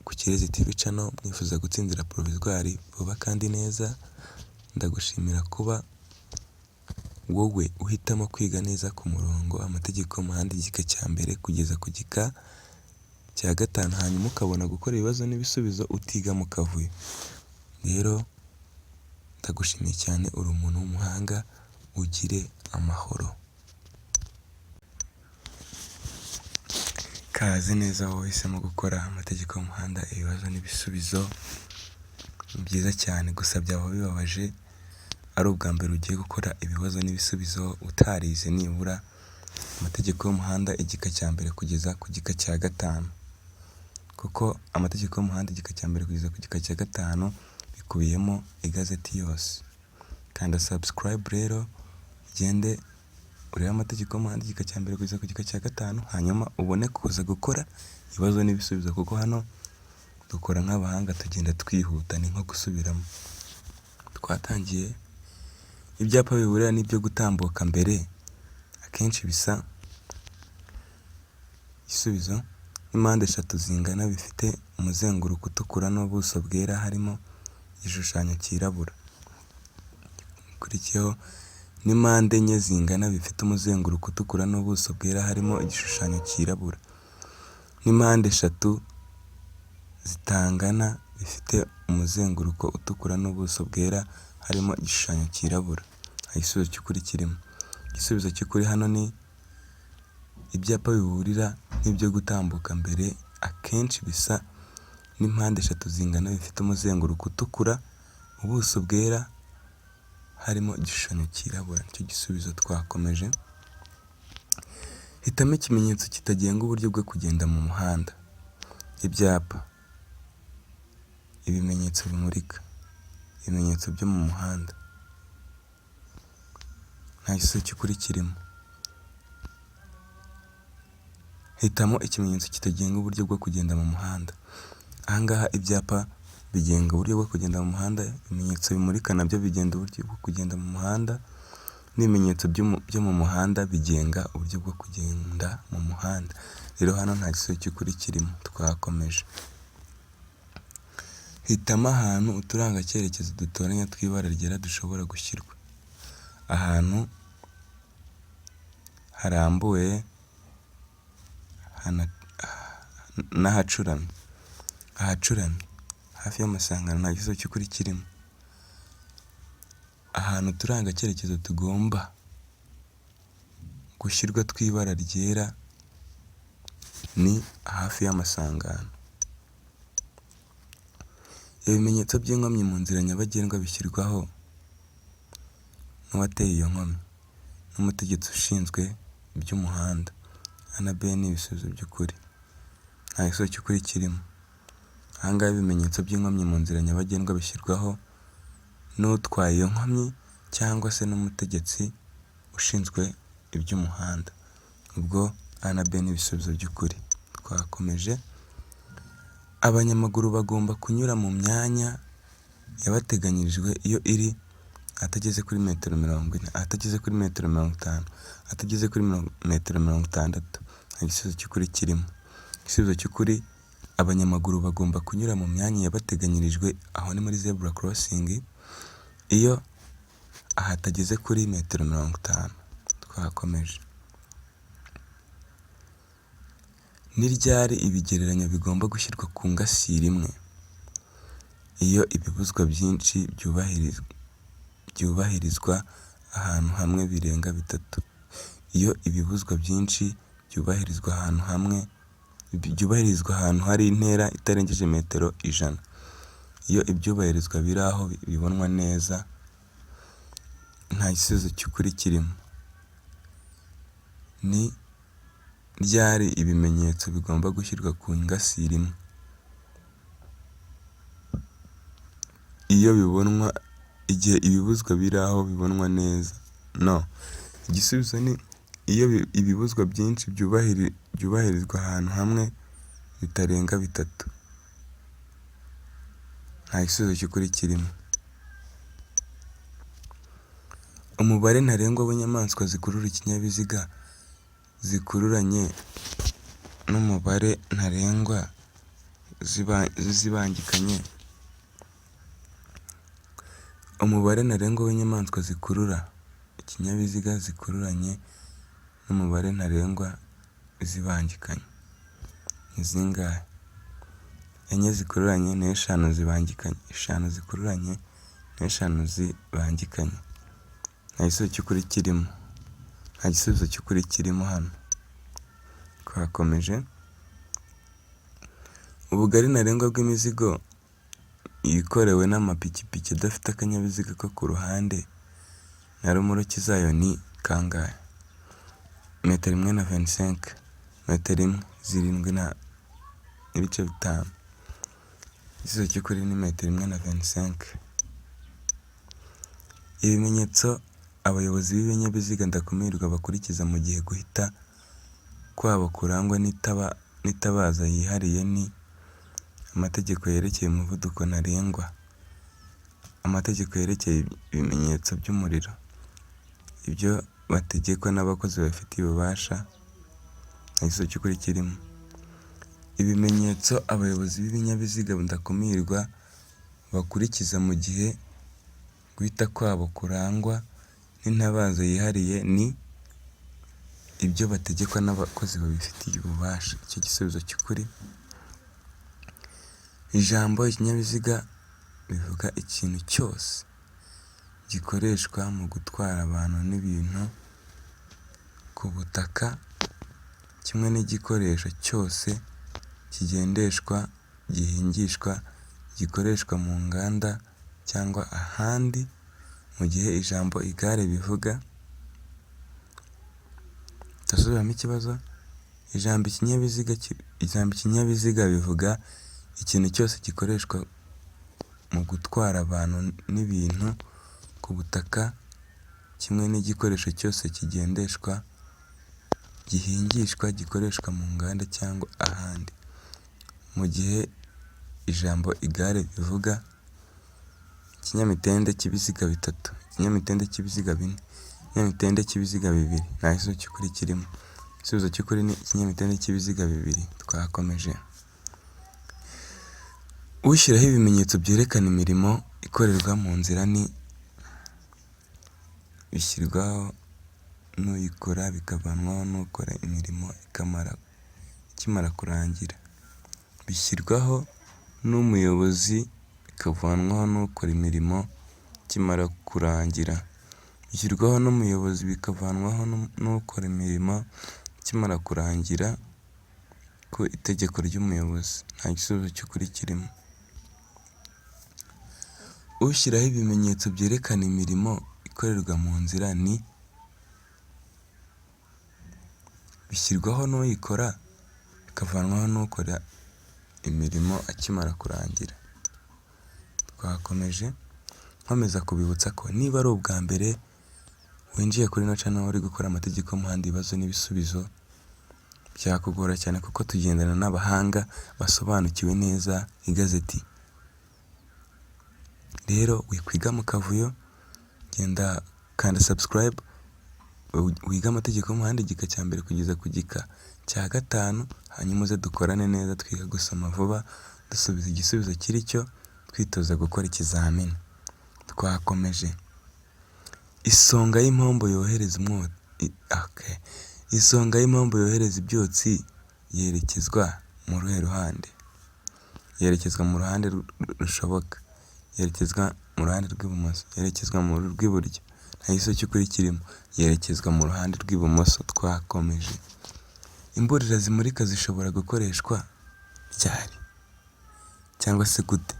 ku Kirezi TV channel. Mwifuza gutsindira provisoire vuba kandi neza. Ndagushimira kuba wowe uhitamo kwiga neza ku murongo amategeko y'umuhanda igika cya mbere kugeza ku gika cya 5, hanyuma ukabona gukora ibibazo n'ibisubizo utiga mu kavuyo. Rero ndagushimiye cyane, uri umuntu w'umuhanga. Ugire amahoro. Kaze neza wowe uhisemo gukora amategeko y'umuhanda ibibazo n'ibisubizo. Ni byiza cyane, gusa byaba bibabaje ari ubwa mbere ugiye gukora ibibazo n'ibisubizo utarize nibura amategeko y'umuhanda igika cya mbere kugeza ku gika cya 5, kuko amategeko y'umuhanda igika cya mbere kugeza ku gika cya 5 bikubiyemo igazeti yose. Kanda subscribe rero ugende urebe amategeko y'umuhanda igika cya mbere kugeza ku gika cya 5, hanyuma ubone kuza gukora ibibazo n'ibisubizo, kuko hano dukora nk'abahanga, tugenda twihuta, ni nko gusubiramo. Twatangiye ibyapa biburira n'ibyo gutambuka mbere, akenshi bisa igisubizo n'impande 3 zingana bifite umuzenguruko utukura n'ubuso bwera harimo igishushanyo cyirabura. Kurikiyeho n'impande 4 zingana bifite umuzenguruko utukura n'ubuso bwera harimo igishushanyo cyirabura. N'impande 3 zitangana bifite umuzenguruko utukura n'ubuso bwera harimo igishushanyo cyirabura. Igisubizo cy'ukuri kirimo. Igisubizo cy'ukuri hano ni ibyapa biburira n'ibyo gutambuka mbere, akenshi bisa n'impande 3 zingana bifite umuzenguruko utukura, ubuso bwera harimo igishushanyo cyirabura. Nicyo gisubizo. Twakomeje. Hitamo ikimenyetso kitagenga uburyo bwo kugenda mu muhanda. Ibyapa. ibimenyetso bimurika, ibimenyetso byo mu muhanda, nta gisubizo cy'ukuri kirimo. Hitamo ikimenyetso kitagenga uburyo bwo kugenda mu muhanda. Aha ngaha ibyapa bigenga uburyo bwo kugenda mu muhanda, ibimenyetso bimurika nabyo bigenda uburyo bwo kugenda mu muhanda, n'ibimenyetso byo mu muhanda bigenga uburyo bwo kugenda mu muhanda. Rero hano nta gisubizo cy'ukuri kirimo, twakomeje. Hitamo ahantu uturanga cyerekezo dutoranya tw'ibara ryera dushobora gushyirwa. Ahantu harambuye n'ahacuramye. Ahacuramye hafi y'amasangano nta gisubizo cy'ukuri kirimo. Ahantu uturanga cyerekezo tugomba gushyirwa tw'ibara ryera ni hafi y'amasangano. Ibimenyetso by'inkomyi mu nzira nyabagendwa bishyirwaho n'uwateye iyo nkomyi n'umutegetsi ushinzwe iby'umuhanda. A na B ni ibisubizo by'ukuri, nta gisubizo cy'ukuri kirimo. Aha ngaha ibimenyetso by'inkomyi mu nzira nyabagendwa bishyirwaho n'utwaye iyo nkomyi cyangwa se n'umutegetsi ushinzwe iby'umuhanda. Ubwo A na B ni ibisubizo by'ukuri. Twakomeje. Abanyamaguru bagomba kunyura mu myanya yabateganyirijwe iyo iri atageze kuri metero 40, atageze kuri metero 50, atageze kuri metero 60. Nta gisubizo cy'ukuri kirimo. Igisubizo cy'ukuri, abanyamaguru bagomba kunyura mu myanya yabateganyirijwe, aho ni muri zebra crossing, iyo ahatageze kuri metero 50. Twakomeje. Ni ryari ibigereranyo bigomba gushyirwa ku ngasire imwe? Iyo ibibuzwa byinshi byubahirizwa ahantu hamwe birenga 3. Iyo ibibuzwa byinshi byubahirizwa ahantu hari intera itarengeje metero 100. Iyo ibyubahirizwa biri aho bibonwa neza, nta gisubizo cy'ukuri kirimo. Ni ryari ibimenyetso bigomba gushyirwa ku ngasire imwe? Igihe ibibuzwa biri aho bibonwa neza. No. Igisubizo ni iyo ibibuzwa byinshi byubahirizwa ahantu hamwe bitarenga 3. Nta gisubizo cy'ukuri kirimo. Umubare ntarengwa w'inyamaswa zikurura ikinyabiziga zikururanye n'umubare ntarengwa zibangikanye. Umubare ntarengwa w'inyamaswa zikurura ikinyabiziga zikururanye n'umubare ntarengwa zibangikanye ni zingahe? 4 zikururanye n'5 zibangikanye, 5 zikururanye n'5 zibangikanye. Nta gisubizo cy'ukuri kirimo. Nta gisubizo cy'ukuri kirimo hano. Twakomeje. Ubugari ntarengwa bw'imizigo ikorewe n'amapikipiki adafite akanyabiziga ko ku ruhande na romoruki zayo ni kangahe? 1.25 m, 7.5 m. Igisubizo cy'ukuri ni 1.25 m. Ibimenyetso abayobozi b'ibinyabiziga ndakumirwa bakurikiza mu gihe guhita kwabo kurangwa n'itabaza yihariye ni: amategeko yerekeye umuvuduko ntarengwa, amategeko yerekeye ibimenyetso by'umuriro, ibyo bategekwa n'abakozi babifitiye ububasha. Nta gisubizo cy'ukuri kirimo. Ibimenyetso abayobozi b'ibinyabiziga ndakumirwa bakurikiza mu gihe guhita kwabo kurangwa n'intabaza yihariye ni: ibyo bategekwa n'abakozi babifitiye ububasha. Icyo gisubizo cy'ukuri. Ijambo ikinyabiziga bivuga ikintu cyose gikoreshwa mu gutwara abantu n'ibintu ku butaka, kimwe n'igikoresho cyose kigendeshwa, gihingishwa, gikoreshwa mu nganda cyangwa ahandi. Mu gihe ijambo igare bivuga, ndasubiramo ikibazo. Ijambo ikinyabiziga bivuga ikintu cyose gikoreshwa mu gutwara abantu n'ibintu ku butaka, kimwe n'igikoresho cyose kigendeshwa, gihingishwa, gikoreshwa mu nganda cyangwa ahandi. Mu gihe ijambo igare bivuga ikinyamitende cy'ibiziga bitatu, ikinyamitende cy'ibiziga bine, ikinyamitende cy'ibiziga bibiri, nta gisubizo cy'ukuri kirimo. Igisubizo cy'ukuri ni ikinyamitende cy'ibiziga bibiri. Twakomeje. Ushyiraho ibimenyetso byerekana imirimo ikorerwa mu nzira ni bishyirwaho n'uyikora, bikavanwaho n'ukora imirimo ikimara kurangira. Bishyirwaho n'umuyobozi, bikavanwaho n'ukora imirimo ikimara kurangira. Bishyirwaho n'umuyobozi, bikavanwaho n'ukora imirimo ikimara kurangira ku itegeko ry'umuyobozi. Nta gisubizo cy'ukuri kirimo. Ushyiraho ibimenyetso byerekana imirimo ikorerwa mu nzira ni bishyirwaho n'uyikora, bikavanwaho n'ukora imirimo akimara kurangira. Twakomeje. Nkomeza kubibutsa ko niba ari ubwa mbere winjiye kuri ino channel uri gukora amategeko y'umuhanda, ibibazo n'ibisubizo, byakugora cyane kuko tugendana n'abahanga basobanukiwe neza igazeti. Rero wikwiga mu kavuyo, genda kanda subscribe, wiga amategeko y'umuhanda igika cya mbere kugeza ku gika cya 5, hanyuma uze dukorane neza, twiga gusoma vuba, dusubiza igisubizo kiri cyo, twitoza gukora ikizamini. Twakomeje. Isonga y'impombo yohereza isonga y'impombo yohereza ibyotsi yerekezwa mu ruhe ruhande? Yerekezwa mu ruhande rushoboka. Yerekezwa mu ruhande rw'ibumoso. Yerekezwa mu rw'iburyo. Nta gisubizo cy'ukuri kirimo. Yerekezwa mu ruhande rw'ibumoso. Twakomeje. Imburira zimurika zishobora gukoreshwa ryari cyangwa se gute?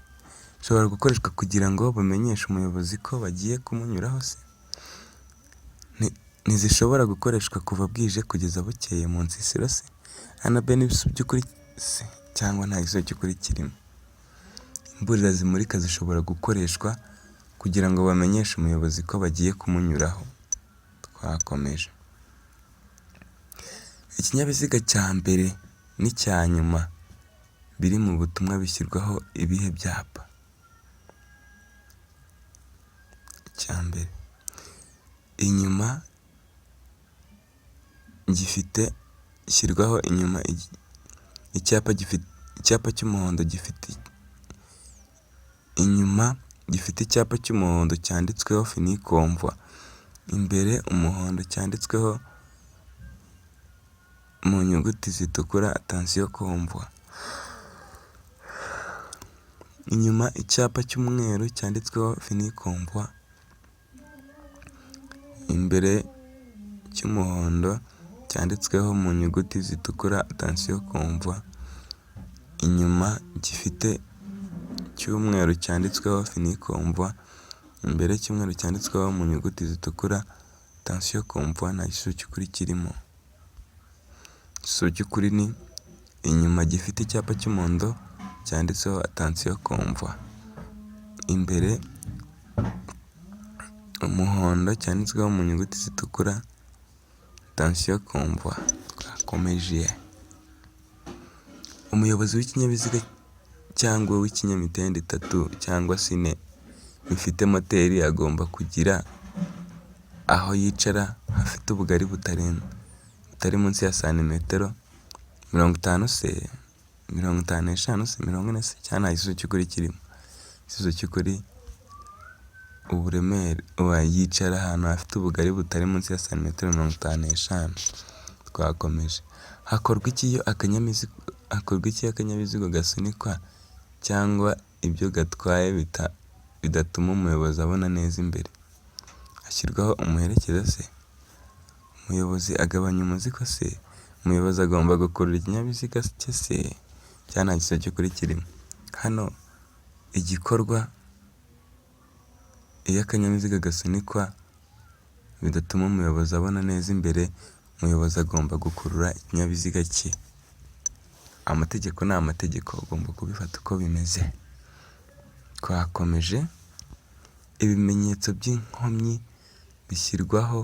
Zishobora gukoreshwa kugira ngo bamenyeshe umuyobozi ko bagiye kumunyuraho se? Ntizishobora gukoreshwa kuva bwije kugeza bukeye mu nsisiro se? Anabe n'ibisubizo by'ukuri se cyangwa nta gisubizo cy'ukuri kirimo? Imburira zimurika zishobora gukoreshwa kugira ngo bamenyeshe umuyobozi ko bagiye kumunyuraho. Twakomeje. Ikinyabiziga cya mbere n'icya nyuma biri mu butumwa bishyirwaho ibihe byapa? Icya mbere, inyuma ishyirwaho inyuma icyapa cy'umuhondo gifite inyuma gifite icyapa cy'umuhondo cyanditsweho finikomvwa. Imbere umuhondo cyanditsweho mu nyuguti zitukura atansiyo komvwa. Inyuma icyapa cy'umweru cyanditsweho finikomvwa. Imbere cy'umuhondo cyanditsweho mu nyuguti zitukura atansiyo komvwa. Inyuma gifite cy'umweru cyanditsweho finikomvwa. Imbere cy'umweru cyanditsweho mu nyuguti zitukura atansiyo komvwa. Nta gisubizo cy'ukuri kirimo. Igisubizo cy'ukuri ni inyuma gifite icyapa cy'umuhondo cyanditseho atansiyo komvwa. Imbere umuhondo cyanditsweho mu nyuguti zitukura atansiyo komvwa. Twakomeje. Umuyobozi w'ikinyabiziga cyangwa w'ikinyamitende 3 cyangwa 4 bifite moteri agomba kugira aho yicara hafite ubugari butari munsi ya santimetero 50 se, 55 se, 40 se, cyangwa nta gisubizo cy'ukuri kirimo? Igisubizo cy'ukuri, uburemere yicara ahantu hafite ubugari butari munsi ya santimetero 55. Twakomeje. Hakorwa iki iyo akanyabizigo gasunikwa cyangwa ibyo gatwaye bidatuma umuyobozi abona neza imbere? Hashyirwaho umuherekeza se? Umuyobozi agabanya umuzigo se? Umuyobozi agomba gukurura ikinyabiziga cye se? Cyangwa nta gisubizo cy'ukuri kirimo? Hano igikorwa iyo akanyabiziga gasunikwa bidatuma umuyobozi abona neza imbere, umuyobozi agomba gukurura ikinyabiziga cye. Amategeko ni amategeko, ugomba kubifata uko bimeze. Twakomeje, ibimenyetso by'inkomyi bishyirwaho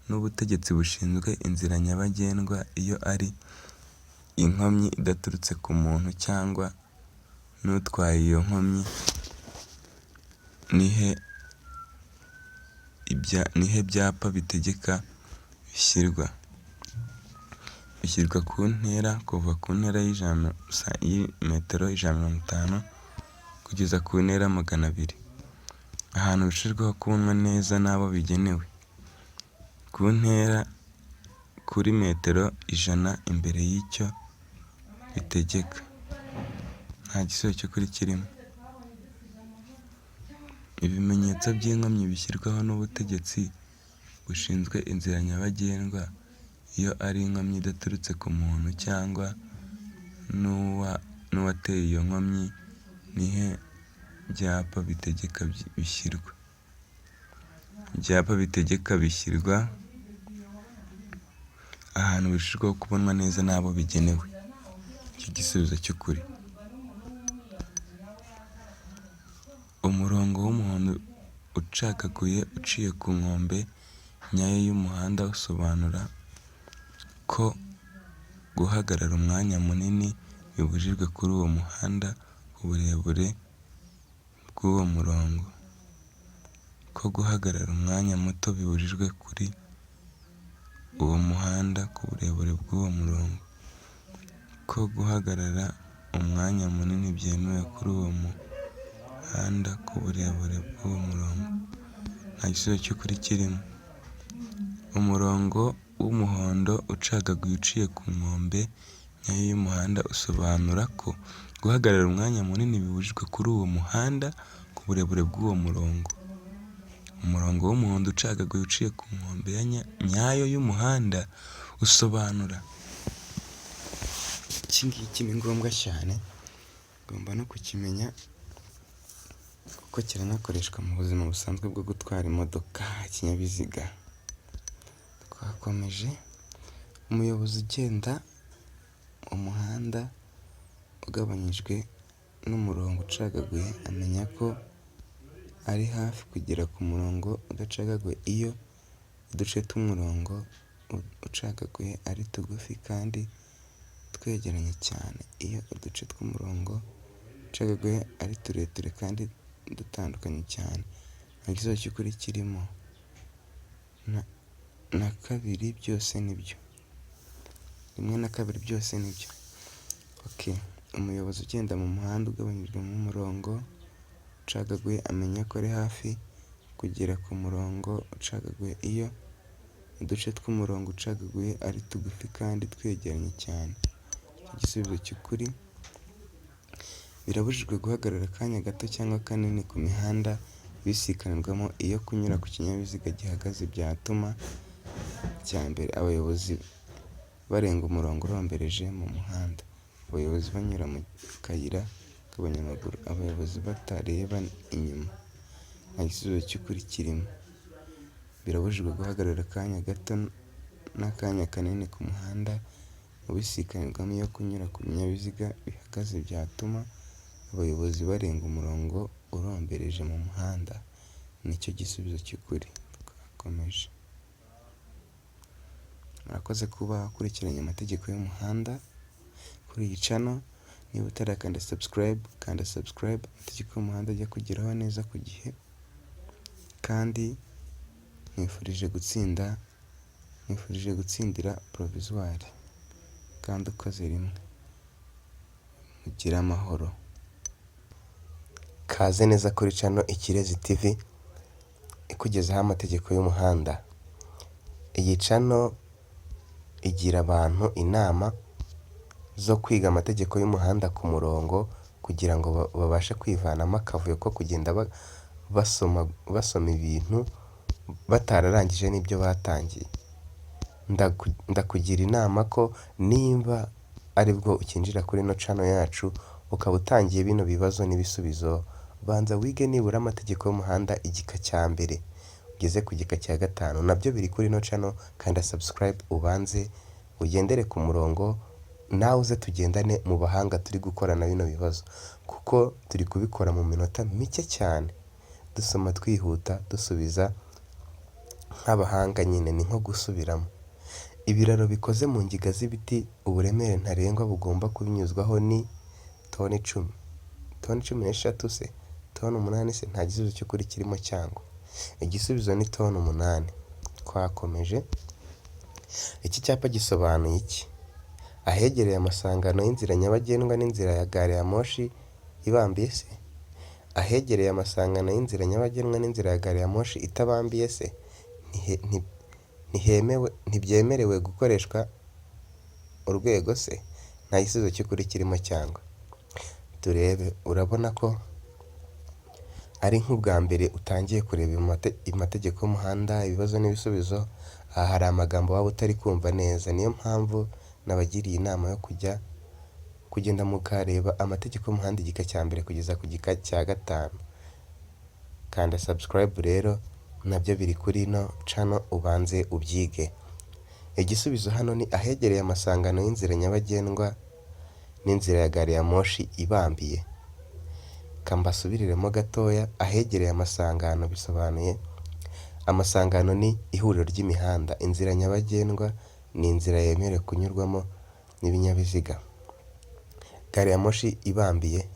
n'ubutegetsi bushinzwe inzira nyabagendwa iyo ari inkomyi idaturutse ku muntu cyangwa n'utwaye iyo nkomyi. Nihe ibyapa bitegeka bishyirwa. Bishyirwa ku ntera kuva ku ntera y'imetero 150 kugeza ku ntera 200. Ahantu bishyirwaho kubonwa neza n'abo bigenewe. Ku ntera kuri metero 100 imbere y'icyo bitegeka. Nta gisubizo cy'ukuri kirimo. Ibimenyetso by'inkomyi bishyirwaho n'ubutegetsi bushinzwe inzira nyabagendwa iyo ari inkomyi idaturutse ku muntu cyangwa n'uwateye iyo nkomyi. Nihe ibyapa bitegeka bishyirwa. Ibyapa bitegeka bishyirwa ahantu bishyirwaho kubonwa neza n'abo bigenewe. Icyo gisubizo cy'ukuri. Umurongo w'umuhondo ucagaguye uciye ku nkombe nyayo y'umuhanda usobanura ko guhagarara umwanya munini bibujijwe kuri uwo muhanda ku burebure bw'uwo murongo. Ko guhagarara umwanya muto bibujijwe kuri uwo muhanda ku burebure bw'uwo murongo. Ko guhagarara umwanya munini byemewe kuri uwo muhanda ku burebure bw'uwo murongo. Nta gisubizo cy'ukuri kirimo. Umurongo w'umuhondo ucagaguye uciye ku nkombe nyayo y'umuhanda usobanura ko guhagarara umwanya munini bibujijwe kuri uwo muhanda ku burebure bw'uwo murongo. Umurongo w'umuhondo ucagaguye uciye ku nkombe nyayo y'umuhanda usobanura. Iki ngiki ni ngombwa cyane, ugomba no kukimenya kuko kiranakoreshwa mu buzima busanzwe bwo gutwara imodoka, ikinyabiziga. Twakomeje, umuyobozi ugenda mu muhanda ugabanyijwe n'umurongo ucagaguye amenya ko ari hafi kugera ku murongo udacagaguye iyo uduce tw'umurongo ucagaguye ari tugufi kandi twegeranye cyane. Iyo uduce tw'umurongo ucagaguye ari tureture kandi dutandukanye cyane. Nta gisubizo cy'ukuri kirimo. Na kabiri byose nibyo. 1 na 2 byose nibyo. Okay. Umuyobozi ugenda mu muhanda ugabanyijwe n'umurongo ucagaguye amenya ko ari hafi kugera ku murongo ucagaguye iyo uduce tw'umurongo ucagaguye ari tugufi kandi twegeranye cyane. Igisubizo cy'ukuri. Birabujijwe guhagarara akanya gato cyangwa kanini ku mihanda bisikanirwamo iyo kunyura ku kinyabiziga gihagaze byatuma mbere abayobozi barenga umurongo urombereje mu muhanda, abayobozi banyura mu kayira k'abanyamaguru, abayobozi batareba inyuma. Nta gisubizo cy'ukuri kirimo. Birabujijwe guhagarara akanya gato n'akanya kanini ku muhanda mu bisikanirwamo iyo kunyura ku binyabiziga bihagaze byatuma abayobozi barenga umurongo urombereje mu muhanda. Nicyo gisubizo cy'ukuri. Twakomeje. Murakoze kuba ukurikiranye amategeko y'umuhanda kuri iyi channel. Niba utarakanda subscribe, kanda subscribe. Amategeko y'umuhanda ajya kugeraho neza ku gihe. Kandi mwifurije gutsindira provisoire. Kandi ukoze rimwe. Mugire amahoro. Kaze neza kuri channel Ikirezi TV ikugezaho amategeko y'umuhanda. Iyi channel igira abantu inama zo kwiga amategeko y'umuhanda ku murongo kugira ngo babashe kwivanamo akavuyo ko kugenda basoma ibintu batararangije n'ibyo batangiye. Ndakugira inama ko nimba aribwo ukinjira kuri ino channel yacu ukaba utangiye bino bibazo n'ibisubizo, banza wige nibura amategeko y'umuhanda igika cya mbere ugeze ku gika cya 5. Nabyo biri kuri ino channel. Kanda subscribe ubanze ugendere ku murongo nawe uze tugendane mu bahanga turi gukorana bino bibazo, kuko turi kubikora mu minota mike cyane, dusoma twihuta dusubiza nk'abahanga nyine, ni nko gusubiramo. Ibiraro bikoze mu ngiga z'ibiti, uburemere ntarengwa bugomba kubinyuzwaho ni toni 10. Toni 13 se? Toni 8 se? Nta gisubizo cy'ukuri kirimo cyangwa? Igisubizo ni toni 8. Twakomeje. Iki cyapa gisobanuye iki? Ahegereye amasangano y'inzira nyabagendwa n'inzira ya gari ya moshi ibambiye se? Ahegereye amasangano y'inzira nyabagendwa n'inzira ya gari ya moshi itabambiye se? Ntibyemerewe gukoreshwa urwego se? Nta gisubizo cy'ukuri kirimo cyangwa? Turebe, urabona ko ari nk'ubwa mbere utangiye kureba amategeko y'umuhanda, ibibazo n'ibisubizo. Aha hari amagambo waba utari kumva neza, niyo mpamvu nabagiriye inama yo kugenda mukareba amategeko y'umuhanda igika cya mbere kugeza ku gika cya 5. Kanda subscribe rero, nabyo biri kuri ino channel, ubanze ubyige. Igisubizo hano ni ahegereye amasangano y'inzira nyabagendwa n'inzira ya gari ya moshi ibambiye. Kambasubiriremo gatoya. Ahegereye amasangano bisobanuye amasangano ni ihuriro ry'imihanda. Inzira nyabagendwa ni inzira yemerewe kunyurwamo n'ibinyabiziga. Gari ya moshi ibambiye,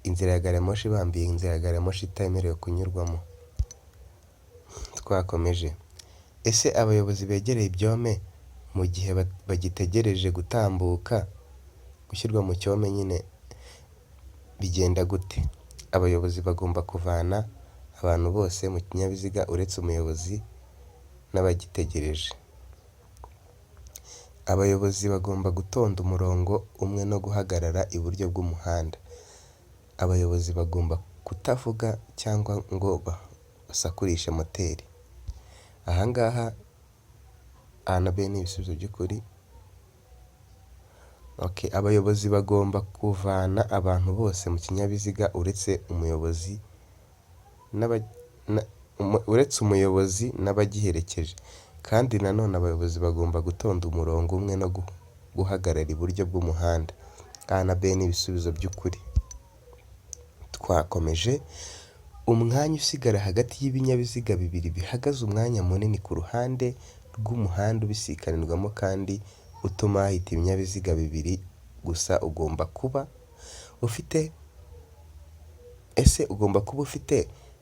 inzira ya gari ya moshi ibambiye, inzira ya gari ya moshi itemerewe kunyurwamo. Twakomeje. Ese abayobozi begereye ibyome mu gihe bagitegereje gutambuka gushyirwa mu cyome nyine bigenda gute? Abayobozi bagomba kuvana abantu bose mu kinyabiziga uretse umuyobozi n'abagitegereje. Abayobozi bagomba gutonda umurongo umwe no guhagarara iburyo bw'umuhanda. Abayobozi bagomba kutavuga cyangwa ngo basakurishe moteri. Aha ngaha A na B ni ibisubizo by'ukuri. Abayobozi bagomba kuvana abantu bose mu kinyabiziga uretse umuyobozi n'abagiherekeje. Kandi nanone abayobozi bagomba gutonda umurongo umwe no guhagarara iburyo bw'umuhanda. A na B ni ibisubizo by'ukuri. Twakomeje. Umwanya usigara hagati y'ibinyabiziga bibiri bihagaze umwanya munini ku ruhande rw'umuhanda ubisikanirwamo kandi utuma hahita ibinyabiziga bibiri gusa ugomba kuba ufite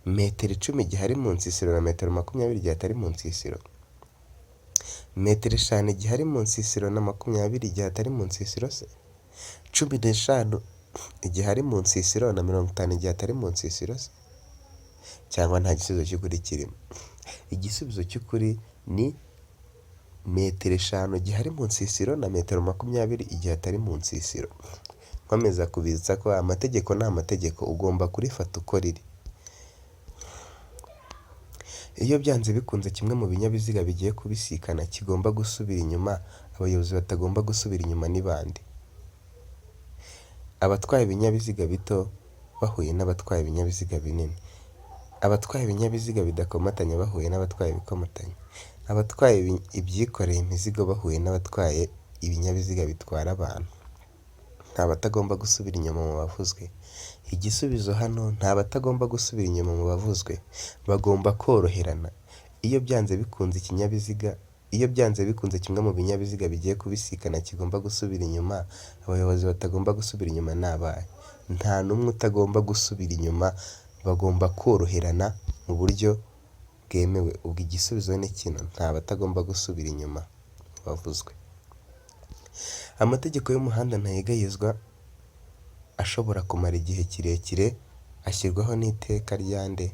metero 10 igihe ari mu nsisiro na metero 20 igihe atari mu nsisiro. Metero 5 igihe ari mu nsisiro na 20 igihe atari mu nsisiro se? 15 igihe ari mu nsisiro na 50 igihe atari mu nsisiro se? Cyangwa nta gisubizo cy'ukuri kirimo? Igisubizo cy'ukuri ni metero 5 igihe ari mu nsisiro na metero 20 igihe atari mu nsisiro. Nkomeza kubitsa ko amategeko ni amategeko, ugomba kurifata uko riri. Iyo byanze bikunze kimwe mu binyabiziga bigiye kubisikana kigomba gusubira inyuma, abayobozi batagomba gusubira inyuma ni bande? Abatwaye ibinyabiziga bito bahuye n'abatwaye ibinyabiziga binini. Abatwaye ibinyabiziga bidakomatanya bahuye n'abatwaye ibikomatanya. Abatwaye ibyikoreye imizigo bahuye n'abatwaye ibinyabiziga bitwara abantu. Nta batagomba gusubira inyuma mu bavuzwe. Igisubizo hano nta batagomba gusubira inyuma mu bavuzwe, bagomba koroherana. Iyo byanze bikunze kimwe mu binyabiziga bigiye kubisikana kigomba gusubira inyuma, abayobozi batagomba gusubira inyuma ni abahe? Nta n'umwe utagomba gusubira inyuma, bagomba koroherana mu buryo bwemewe. Ubwo igisubizo ni kino, nta batagomba gusubira inyuma bavuzwe. Amategeko y'umuhanda ntayegayezwa ashobora kumara igihe kirekire ashyirwaho n'iteka rya nde?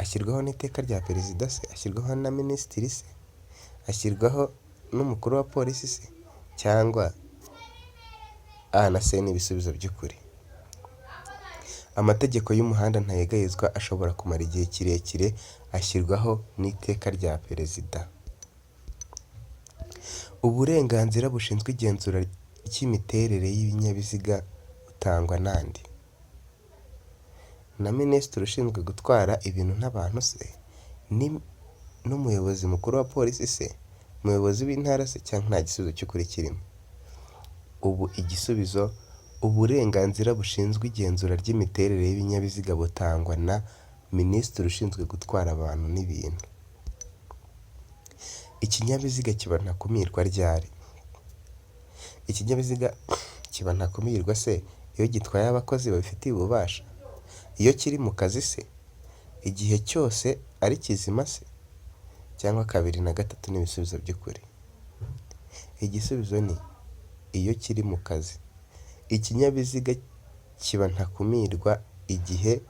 Ashyirwaho n'iteka rya perezida se? Ashyirwaho na minisitiri se? Ashyirwaho n'umukuru wa polisi se? Cyangwa A na C ni ibisubizo by'ukuri. Amategeko y'umuhanda ntayegayezwa ashobora kumara igihe kirekire ashyirwaho n'iteka rya perezida. Uburenganzira bushinzwe igenzura ry'imiterere y'ibinyabiziga butangwa n'andi? Na minisitiri ushinzwe gutwara ibintu n'abantu se? N'umuyobozi mukuru wa polisi se? umuyobozi w'intara se cyangwa nta gisubizo cy'ukuri kirimo? Ubu igisubizo, uburenganzira bushinzwe igenzura ry'imiterere y'ibinyabiziga butangwa na Minisitiri ushinzwe gutwara abantu n'ibintu. Ikinyabiziga kiba ntakumirwa ryari? Ikinyabiziga kiba ntakumirwa se iyo gitwaye abakozi babifitiye ububasha, iyo kiri mu kazi se, igihe cyose ari kizima se, cyangwa 2 na 3 n'ibisubizo by'ukuri? Igisubizo ni iyo kiri mu kazi. Ikinyabiziga kiba ntakumirwa igihe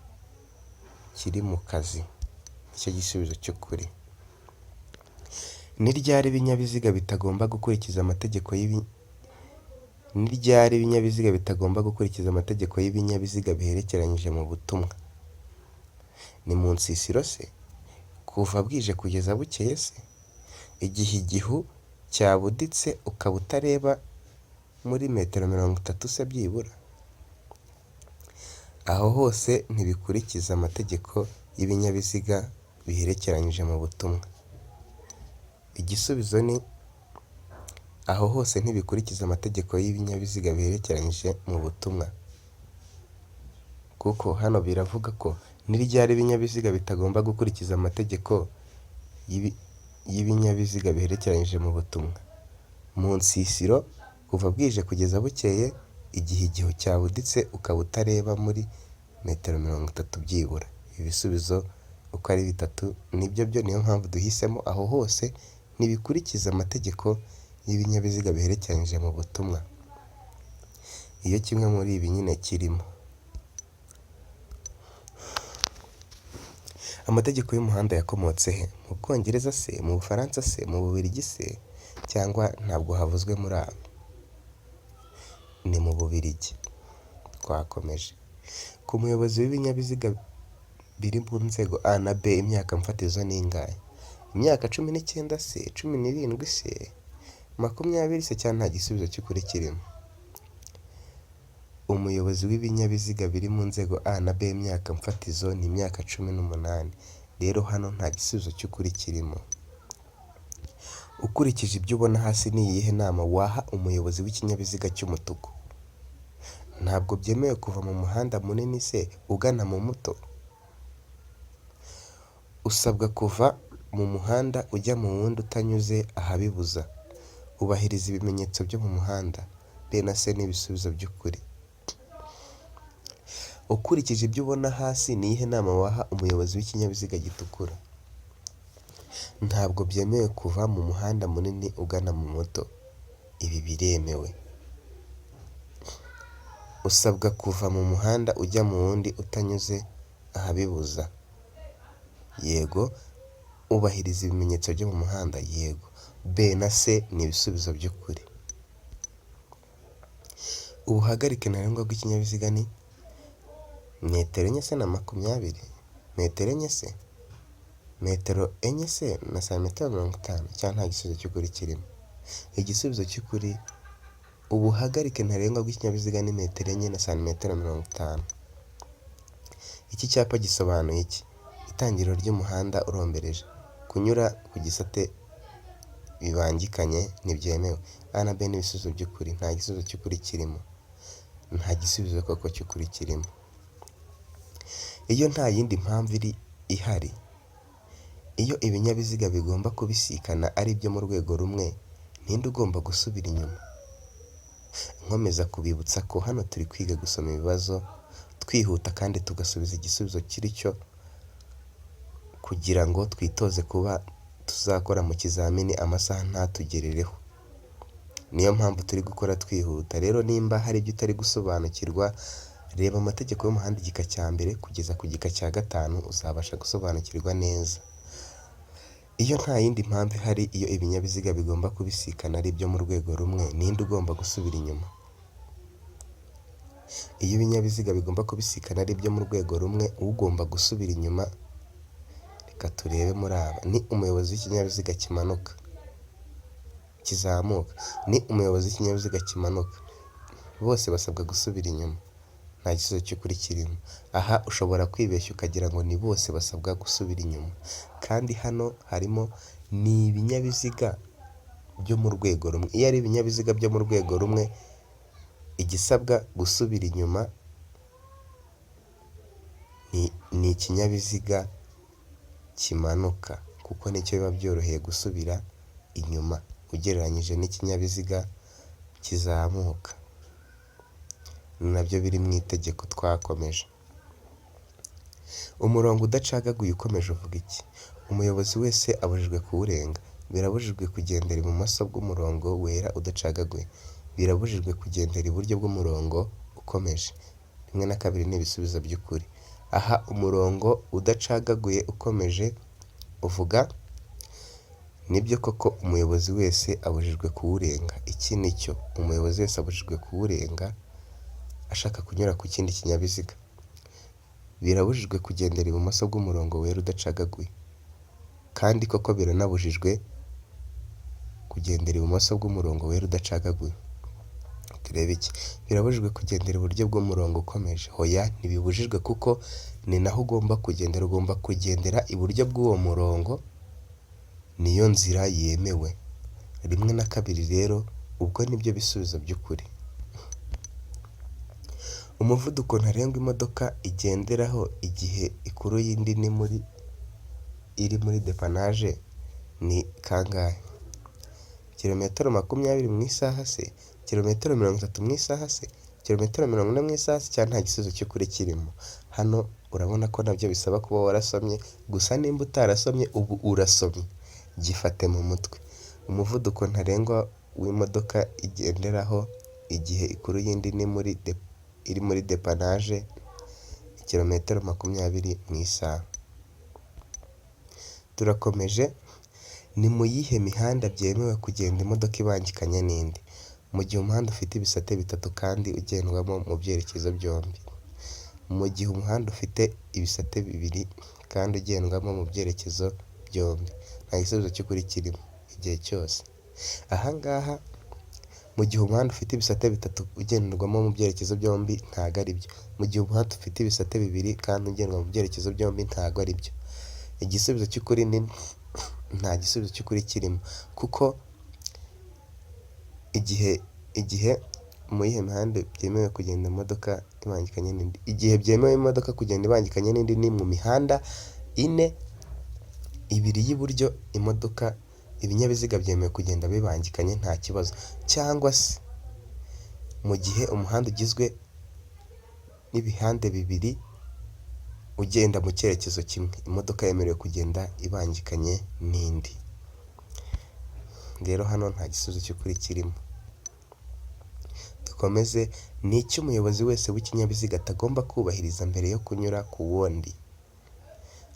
kiri mu kazi, nicyo gisubizo cy'ukuri. Ni ryari ibinyabiziga bitagomba gukurikiza amategeko y'ibinyabiziga biherekeranyije mu butumwa? Ni mu nsisiro se, kuva bwije kugeza bukeye se, igihe igihu cyabuditse ukaba utareba muri metero 30 se byibura? Aho hose ntibikurikiza amategeko y'ibinyabiziga biherekeranyije mu butumwa. Igisubizo ni aho hose ntibikurikiza amategeko y'ibinyabiziga biherekeranyije mu butumwa, kuko hano biravuga ko ni ryari ibinyabiziga bitagomba gukurikiza amategeko y'ibinyabiziga biherekeranyije mu butumwa. Mu nsisiro, kuva bwije kugeza bukeye, igihe igihu cyabuditse ukaba utareba muri metero 30 byibura. Ibisubizo uko ari 3 nibyo byo, niyo mpamvu duhisemo aho hose ntibikurikiza amategeko y'ibinyabiziga biherekeranyije mu butumwa. Iyo kimwe muri ibi nyine kirimo. Amategeko y'umuhanda yakomotse he? Mu Bwongereza se, mu Bufaransa se, mu Bubiligi se, cyangwa ntabwo havuzwe muri aba? Ni mu Bubiligi. Twakomeje. Ku muyobozi w'ibinyabiziga biri mu nzego A na B, imyaka mfatizo ni ingahe? Imyaka 19 se, 17 se, 20 se, cyangwa nta gisubizo cy'ukuri kirimo? Umuyobozi w'ibinyabiziga biri mu nzego A na B, imyaka mfatizo ni imyaka 18. Rero hano nta gisubizo cy'ukuri kirimo. Ukurikije ibyo ubona hasi, ni iyihe nama waha umuyobozi w'ikinyabiziga cy'umutuku? Ntabwo byemewe kuva mu muhanda munini se ugana mu muto? Usabwa kuva mu muhanda ujya mu wundi utanyuze ahabibuza. Ubahiriza ibimenyetso byo mu muhanda. B na C ni ibisubizo by'ukuri. Ukurikije ibyo ubona hasi, ni iyihe nama waha umuyobozi w'ikinyabiziga gitukura? Ntabwo byemewe kuva mu muhanda munini ugana mu muto. Ibi biremewe. Usabwa kuva mu muhanda ujya mu wundi utanyuze ahabibuza. Yego. Ubahiriza ibimenyetso byo mu muhanda. Yego. B na C ni ibisubizo by'ukuri. Ubuhagarike ntarengwa bw'ikinyabiziga ni metero 4 se na 20, metero 4 se, metero 4 se na santimetero 50, cyangwa nta gisubizo cy'ukuri kirimo? Igisubizo cy'ukuri, ubuhagarike ntarengwa bw'ikinyabiziga ni metero 4 na santimetero 50. Iki cyapa gisobanuye iki? Itangiriro ry'umuhanda urombereje. Kunyura ku gisate bibangikanye ntibyemewe. A na B ni ibisubizo by'ukuri. Nta gisubizo cy'ukuri kirimo. Nta gisubizo koko cy'ukuri kirimo. Iyo nta yindi mpamvu ihari, iyo ibinyabiziga bigomba kubisikana ari byo mu rwego rumwe, ninde ugomba gusubira inyuma? Nkomeza kubibutsa ko hano turi kwiga gusoma ibibazo twihuta kandi tugasubiza igisubizo kiri cyo, kugira ngo twitoze kuba tuzakora mu kizamini amasaha ntatugerereho. Niyo mpamvu turi gukora twihuta. Rero nimba hari ibyo utari gusobanukirwa, reba amategeko y'umuhanda igika cya mbere kugeza ku gika cya 5, uzabasha gusobanukirwa neza. Iyo nta yindi mpamvu ihari, iyo ibinyabiziga bigomba kubisikana ari byo mu rwego rumwe, ninde ugomba gusubira inyuma? Iyo ibinyabiziga bigomba kubisikana ari byo mu rwego rumwe, ugomba gusubira inyuma, reka turebe muri aba. Ni umuyobozi w'ikinyabiziga kizamuka, ni umuyobozi w'ikinyabiziga kimanuka. Bose basabwa gusubira inyuma. Nta gisubizo cy'ukuri kirimo. Aha ushobora kwibeshya ukagira ngo ni bose basabwa gusubira inyuma, kandi hano harimo ni ibinyabiziga byo mu rwego rumwe. Iyo ari ibinyabiziga byo mu rwego rumwe, igisabwa gusubira inyuma ni ikinyabiziga kimanuka, kuko nicyo biba byoroheye gusubira inyuma ugereranyije n'ikinyabiziga kizamuka. Ni nabyo biri mu itegeko twakomeje. Umurongo udacagaguye ukomeje uvuga iki? Umuyobozi wese abujijwe kuwurenga. Birabujijwe kugendera ibumoso bw'umurongo wera udacagaguye. Birabujijwe kugendera iburyo bw'umurongo ukomeje. 1 na 2 ni ibisubizo by'ukuri. Aha umurongo udacagaguye ukomeje uvuga nibyo koko umuyobozi wese abujijwe kuwurenga. Iki nicyo, umuyobozi wese abujijwe kuwurenga ashaka kunyura ku kindi kinyabiziga. Birabujijwe kugendera ibumoso bw'umurongo wera udacagaguye. Kandi koko biranabujijwe kugendera ibumoso bw'umurongo wera udacagaguye. Turebe iki? Birabujijwe kugendera iburyo bw'umurongo ukomeje. Hoya, ntibibujijwe kuko ni naho ugomba kugendera. Ugomba kugendera iburyo bw'uwo murongo, niyo nzira yemewe. 1 na 2 rero ubwo nibyo bisubizo by'ukuri. Umuvuduko ntarengwa imodoka igenderaho igihe ikuru y'indi iri muri depanage ni kangahe? Kilometero 20 mu isaha se? Kilometero 30 mu isaha se? Kilometero 40 mu isaha se? Cyangwa nta gisubizo cy'ukuri kirimo? Hano urabona ko nabyo bisaba kuba warasomye, gusa nimba utarasomye ubu urasomye, gifate mu mutwe. Umuvuduko ntarengwa w'imodoka igenderaho igihe ikuru y'indi iri muri depanage kilometero 20 mu isaha. Turakomeje. Ni mu yihe mihanda byemewe kugenda imodoka ibangikanye n'indi? Mu gihe umuhanda ufite ibisate bitatu kandi ugendwamo mu byerekezo byombi. Mu gihe umuhanda ufite ibisate bibiri kandi ugendwamo mu byerekezo byombi. Nta gisubizo cy'ukuri kirimo igihe cyose. Aha ngaha mu gihe umuhanda ufite ibisate bitatu ugendwamo mu byerekezo byombi ntago ari byo. Mu gihe umuhanda ufite ibisate bibiri kandi ugendwa mu byerekezo byombi ntago ari byo. Igisubizo cy'ukuri ni nta gisubizo cy'ukuri kirimo, kuko igihe mu yihe mihanda byemewe kugenda imodoka ibangikanye n'indi? Igihe byemewe imodoka kugenda ibangikanye n'indi ni mu mihanda 4, 2 y'iburyo ibinyabiziga byemewe kugenda bibangikanye nta kibazo. Cyangwa se mu gihe umuhanda ugizwe n'ibihande bibiri ugenda mu cyerekezo kimwe, imodoka yemerewe kugenda ibangikanye n'indi. Rero hano nta gisubizo cy'ukuri kirimo. Dukomeze. Ni iki umuyobozi wese w'ikinyabiziga atagomba kubahiriza mbere yo kunyura ku wundi?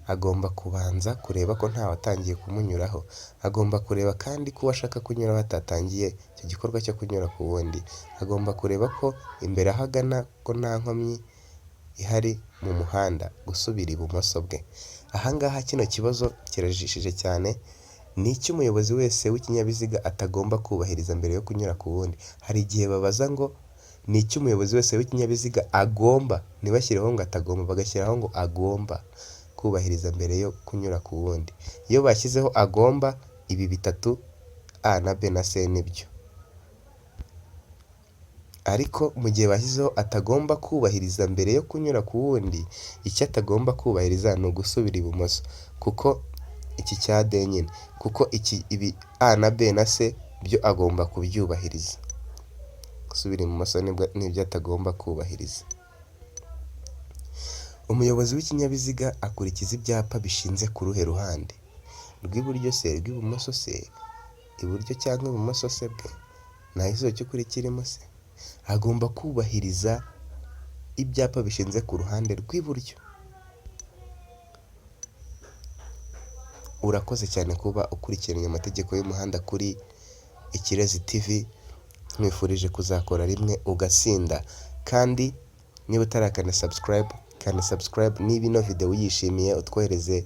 Agomba kubanza kureba ko ntawe atangiye kumunyuraho. Agomba kureba kandi ko uwo ashaka kunyuraho atatangiye icyo gikorwa cyo kunyura ku wundi. Agomba kureba ko imbere aho agana ko nta nkomyi ihari mu muhanda, gusubira ibumoso bwe. Aha ngaha kino kibazo kirajishije cyane. Ni iki umuyobozi wese w'ikinyabiziga atagomba kubahiriza mbere yo kunyura ku wundi? Hari igihe babaza ngo ni iki umuyobozi wese w'ikinyabiziga agomba, ntibashyireho ngo atagomba, bagashyiraho ngo agomba kubahiriza mbere yo kunyura ku wundi. Iyo bashyizeho agomba, ibi bitatu A na B na C nibyo. Ariko mu gihe bashyizeho atagomba kubahiriza mbere yo kunyura ku wundi, icyo atagomba kubahiriza ni ugusubira ibumoso, kuko iki cya D nyine, kuko ibi A na B na C byo agomba kubyubahiriza. Gusubira ibumoso nibyo atagomba kubahiriza. Umuyobozi w'ikinyabiziga akurikiza ibyapa bishinze ku ruhe ruhande? Rw'iburyo se? Rw'ibumoso se? Iburyo cyangwa ibumoso se bwe? Nta gisubizo cy'ukuri kirimo se? Agomba kubahiriza ibyapa bishinze ku ruhande rw'iburyo. Urakoze cyane kuba ukurikiranye amategeko y'umuhanda kuri Ikirezi TV. Nkwifurije kuzakora rimwe ugatsinda, kandi niba utarakanda subscribe, kandi subscribe. Niba ino video uyishimiye utwohereze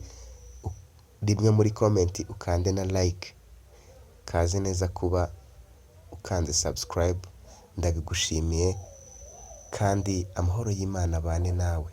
rimwe muri comment, ukande na like. Kaze neza kuba ukanze subscribe, ndabigushimiye, kandi amahoro y'Imana abane nawe.